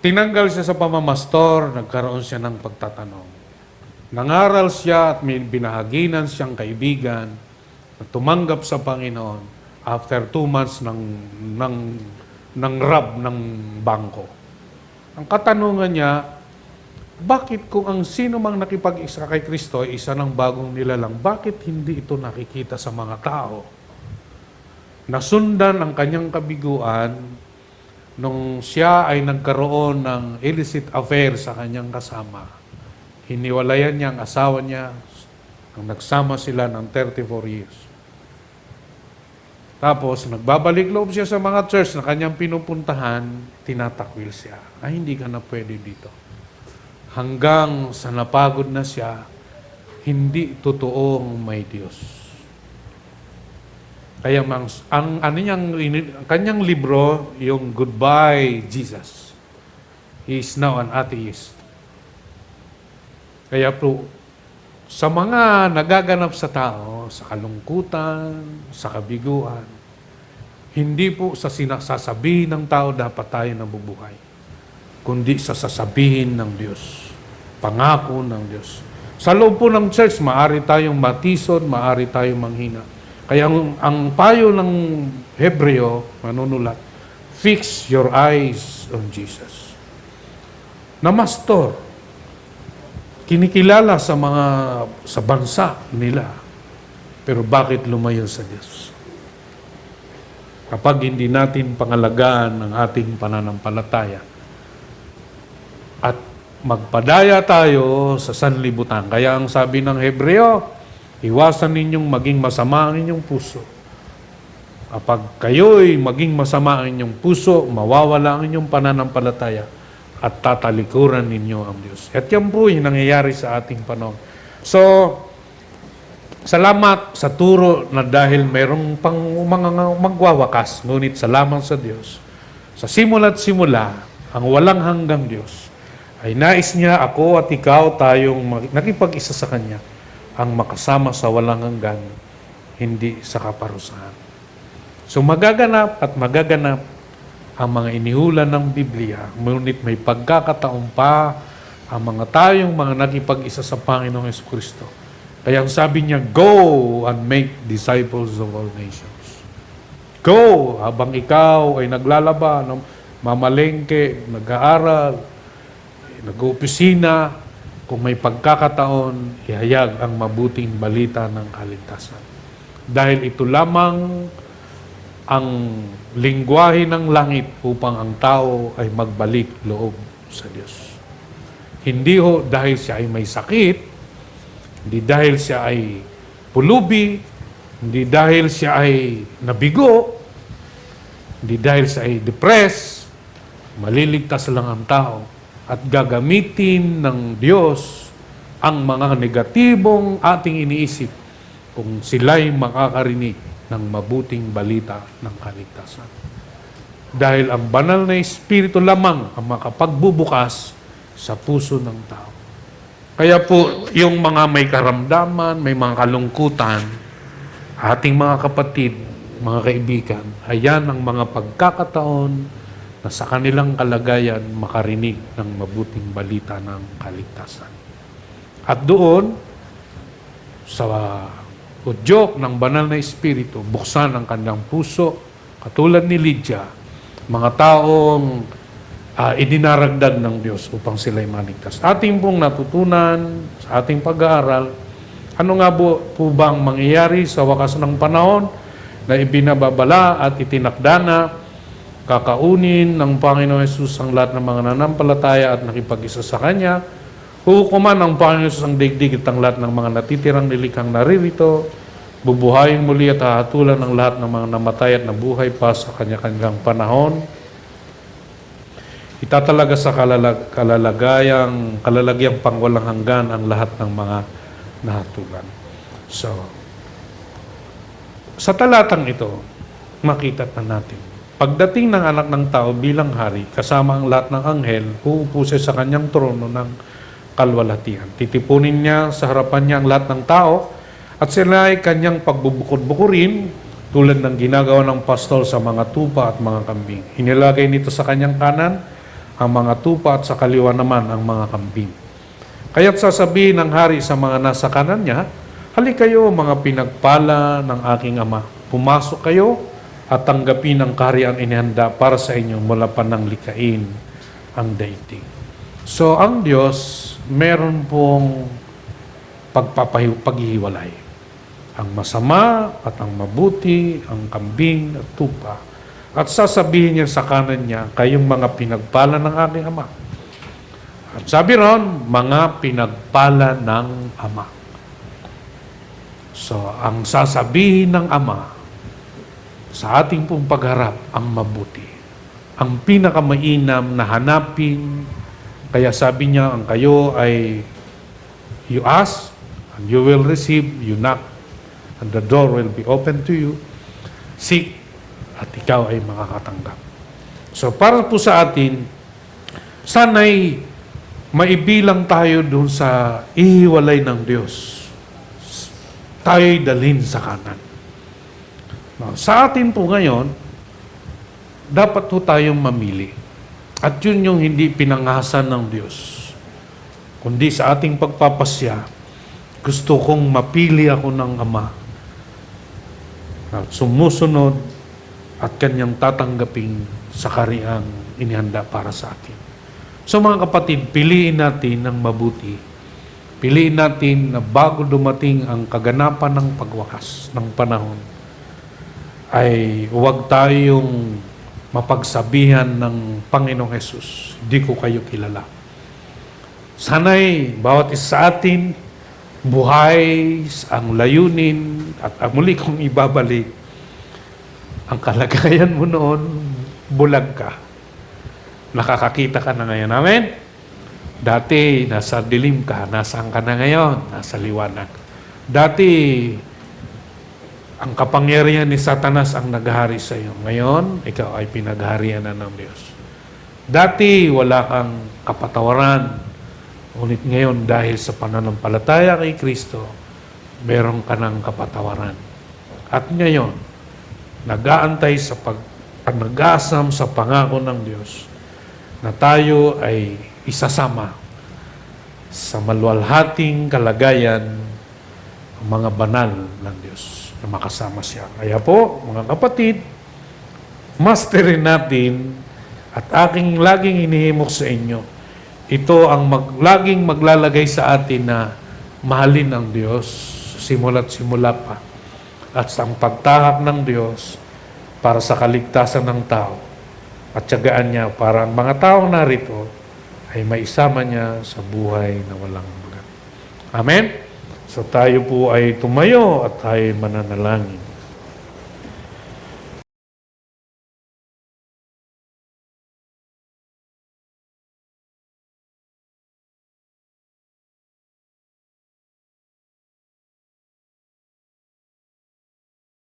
Speaker 1: Tinanggal siya sa pamamastor, nagkaroon siya ng pagtatanong. Nangaral siya at may binahaginan siyang kaibigan na tumanggap sa Panginoon after 2 months ng rab ng bangko. Ang katanungan niya, bakit kung ang sino mang nakipag-isa kay Kristo ay isa ng bagong nilalang, bakit hindi ito nakikita sa mga tao? Nasundan ang kanyang kabiguan nung siya ay nagkaroon ng illicit affair sa kanyang kasama. Hiniwalayan niya ang asawa niya, nang nagsama sila ng 34 years. Tapos, nagbabalik loob siya sa mga church na kanyang pinupuntahan, tinatakwil siya. Ay, hindi ka na pwede dito. Hanggang sa napagod na siya, hindi totoong may Diyos. Kaya kanyang libro, yung Goodbye Jesus. He is now an atheist. Kaya po, sa mga nagaganap sa tao, sa kalungkutan, sa kabiguan, hindi po sa sinasasabihin ng tao dapat tayo nabubuhay, kundi sa sasabihin ng Diyos, pangako ng Diyos. Sa loob po ng church, maaari tayong matisod, maaari tayong manghina. Kaya ang payo ng Hebreo, manunulat, fix your eyes on Jesus. Na mastor, kinikilala sa bansa nila, pero bakit lumayo sa Diyos? Kapag hindi natin pangalagaan ang ating pananampalataya at magpadaya tayo sa sanlibutan. Kaya ang sabi ng Hebreo, iwasan ninyong maging masama ang inyong puso. Kapag kayo'y maging masama ang inyong puso, mawawala ang inyong pananampalataya at tatalikuran ninyo ang Diyos. At yan po yung nangyayari sa ating panahon. So, salamat sa turo na dahil mayroong pang mga magwawakas, ngunit salamat sa Diyos. Sa simula't simula, ang walang hanggang Diyos, ay nais niya ako at ikaw tayong nakipag-isa sa Kanya, ang makasama sa walang hanggan, hindi sa kaparusahan. So magaganap at magaganap ang mga inihulan ng Biblia, ngunit may pagkakataon pa ang mga tayong mga nakipag-isa sa Panginoong Jesucristo. Kaya ang sabi niya, go and make disciples of all nations. Go, habang ikaw ay naglalaba, mamalengke, nag-aaral, nag-opisina, kung may pagkakataon, ihayag ang mabuting balita ng kaligtasan. Dahil ito lamang ang lingwahe ng langit upang ang tao ay magbalik loob sa Diyos. Hindi ho dahil siya ay may sakit, hindi dahil siya ay pulubi, hindi dahil siya ay nabigo, hindi dahil siya ay depressed, maliligtas lang ang tao at gagamitin ng Diyos ang mga negatibong ating iniisip kung sila'y makakarinig ng mabuting balita ng kaligtasan. Dahil ang banal na Espiritu lamang ang makapagbubukas sa puso ng tao. Kaya po, yung mga may karamdaman, may mga kalungkutan, ating mga kapatid, mga kaibigan, ayan ang mga pagkakataon na sa kanilang kalagayan makarinig ng mabuting balita ng kaligtasan. At doon, sa udyok ng banal na Espiritu, buksan ang kanilang puso, katulad ni Lydia, mga taong idinaragdag ng Diyos upang sila'y maligtas. Ating pong natutunan sa ating pag-aaral, ano nga po bang mangyayari sa wakas ng panahon na ibinababala at itinakda na kakaunin ng Panginoon Hesus ang lahat ng mga nanampalataya at nakipag-isa sa Kanya, hukuman ng Panginoon Hesus ang daigdig at ang lahat ng mga natitirang nilikhang naririto, bubuhayin muli at hahatulan ng lahat ng mga namatay at nabuhay pa sa kanya-kanyang panahon, itatalaga sa kalalagyang pangwalang hanggan ang lahat ng mga nahatulan. So, sa talatang ito, makita na natin, pagdating ng anak ng tao bilang hari, kasama ang lahat ng anghel, uupo siya sa kanyang trono ng kalwalhatian. Titipunin niya sa harapan niya ang lahat ng tao At sila ay kanyang pagbubukod-bukurin tulad ng ginagawa ng pastol sa mga tupa at mga kambing. Inilagay nito sa kanyang kanan ang mga tupa at sa kaliwa naman ang mga kambing. Kaya't sasabihin ng hari sa mga nasa kanan niya, "Halik kayo, mga pinagpala ng aking ama. Pumasok kayo at tanggapin ang kahariang inihanda para sa inyo mula pa nang likain ang daigdig." So, ang Diyos, meron pong paghihiwalay. Ang masama at ang mabuti, ang kambing at tupa. At sasabihin niya sa kanan niya, "Kayong mga pinagpala ng aking ama." At sabi ron, mga pinagpala ng ama. So, ang sasabihin ng ama sa ating pong pagharap, ang mabuti. Ang pinakamainam na hanapin. Kaya sabi niya, ang kayo ay you ask, and you will receive, you knock, and the door will be open to you. Seek, at ikaw ay makakatanggap. So, para po sa atin, sana'y maibilang tayo dun sa ihiwalay ng Diyos. Tayo'y dalhin sa kanan. Now, sa atin po ngayon, dapat po tayong mamili. At yun yung hindi pinangahasan ng Diyos. Kundi sa ating pagpapasya, gusto kong mapili ako ng Ama at sumusunod at kanyang tatanggaping sa kahariang inihanda para sa atin. So mga kapatid, piliin natin ng mabuti. Piliin natin na bago dumating ang kaganapan ng pagwakas ng panahon, ay huwag tayong mapagsabihan ng Panginoong Hesus, "Di ko kayo kilala." Sana'y bawat isa sa atin buhay ang layunin at muli kong ibabalik ang kalagayan mo noon, bulag ka. Nakakakita ka na ngayon. Amen? Dati, nasa dilim ka. Nasaan ka na ngayon? Nasa liwanag. Dati, ang kapangyarihan ni Satanas ang naghahari sa iyo. Ngayon, ikaw ay pinagharian na ng Diyos. Dati, wala kang kapatawaran. Ngunit ngayon, dahil sa pananampalataya kay Kristo, meron ka ng kapatawaran. At ngayon, nag-aantay sa nag-aasam sa pangako ng Diyos na tayo ay isasama sa maluwalhating kalagayan ng mga banal ng Diyos na makasama siya. Kaya po, mga kapatid, masterin natin at aking laging inihimok sa inyo, ito ang laging maglalagay sa atin na mahalin ang Diyos simula't simula pa at sa pagtahak ng Diyos para sa kaligtasan ng tao at tiyagaan niya para ang mga taong narito ay maisama niya sa buhay na walang hanggan. Amen? So tayo po ay tumayo at tayo mananalangin.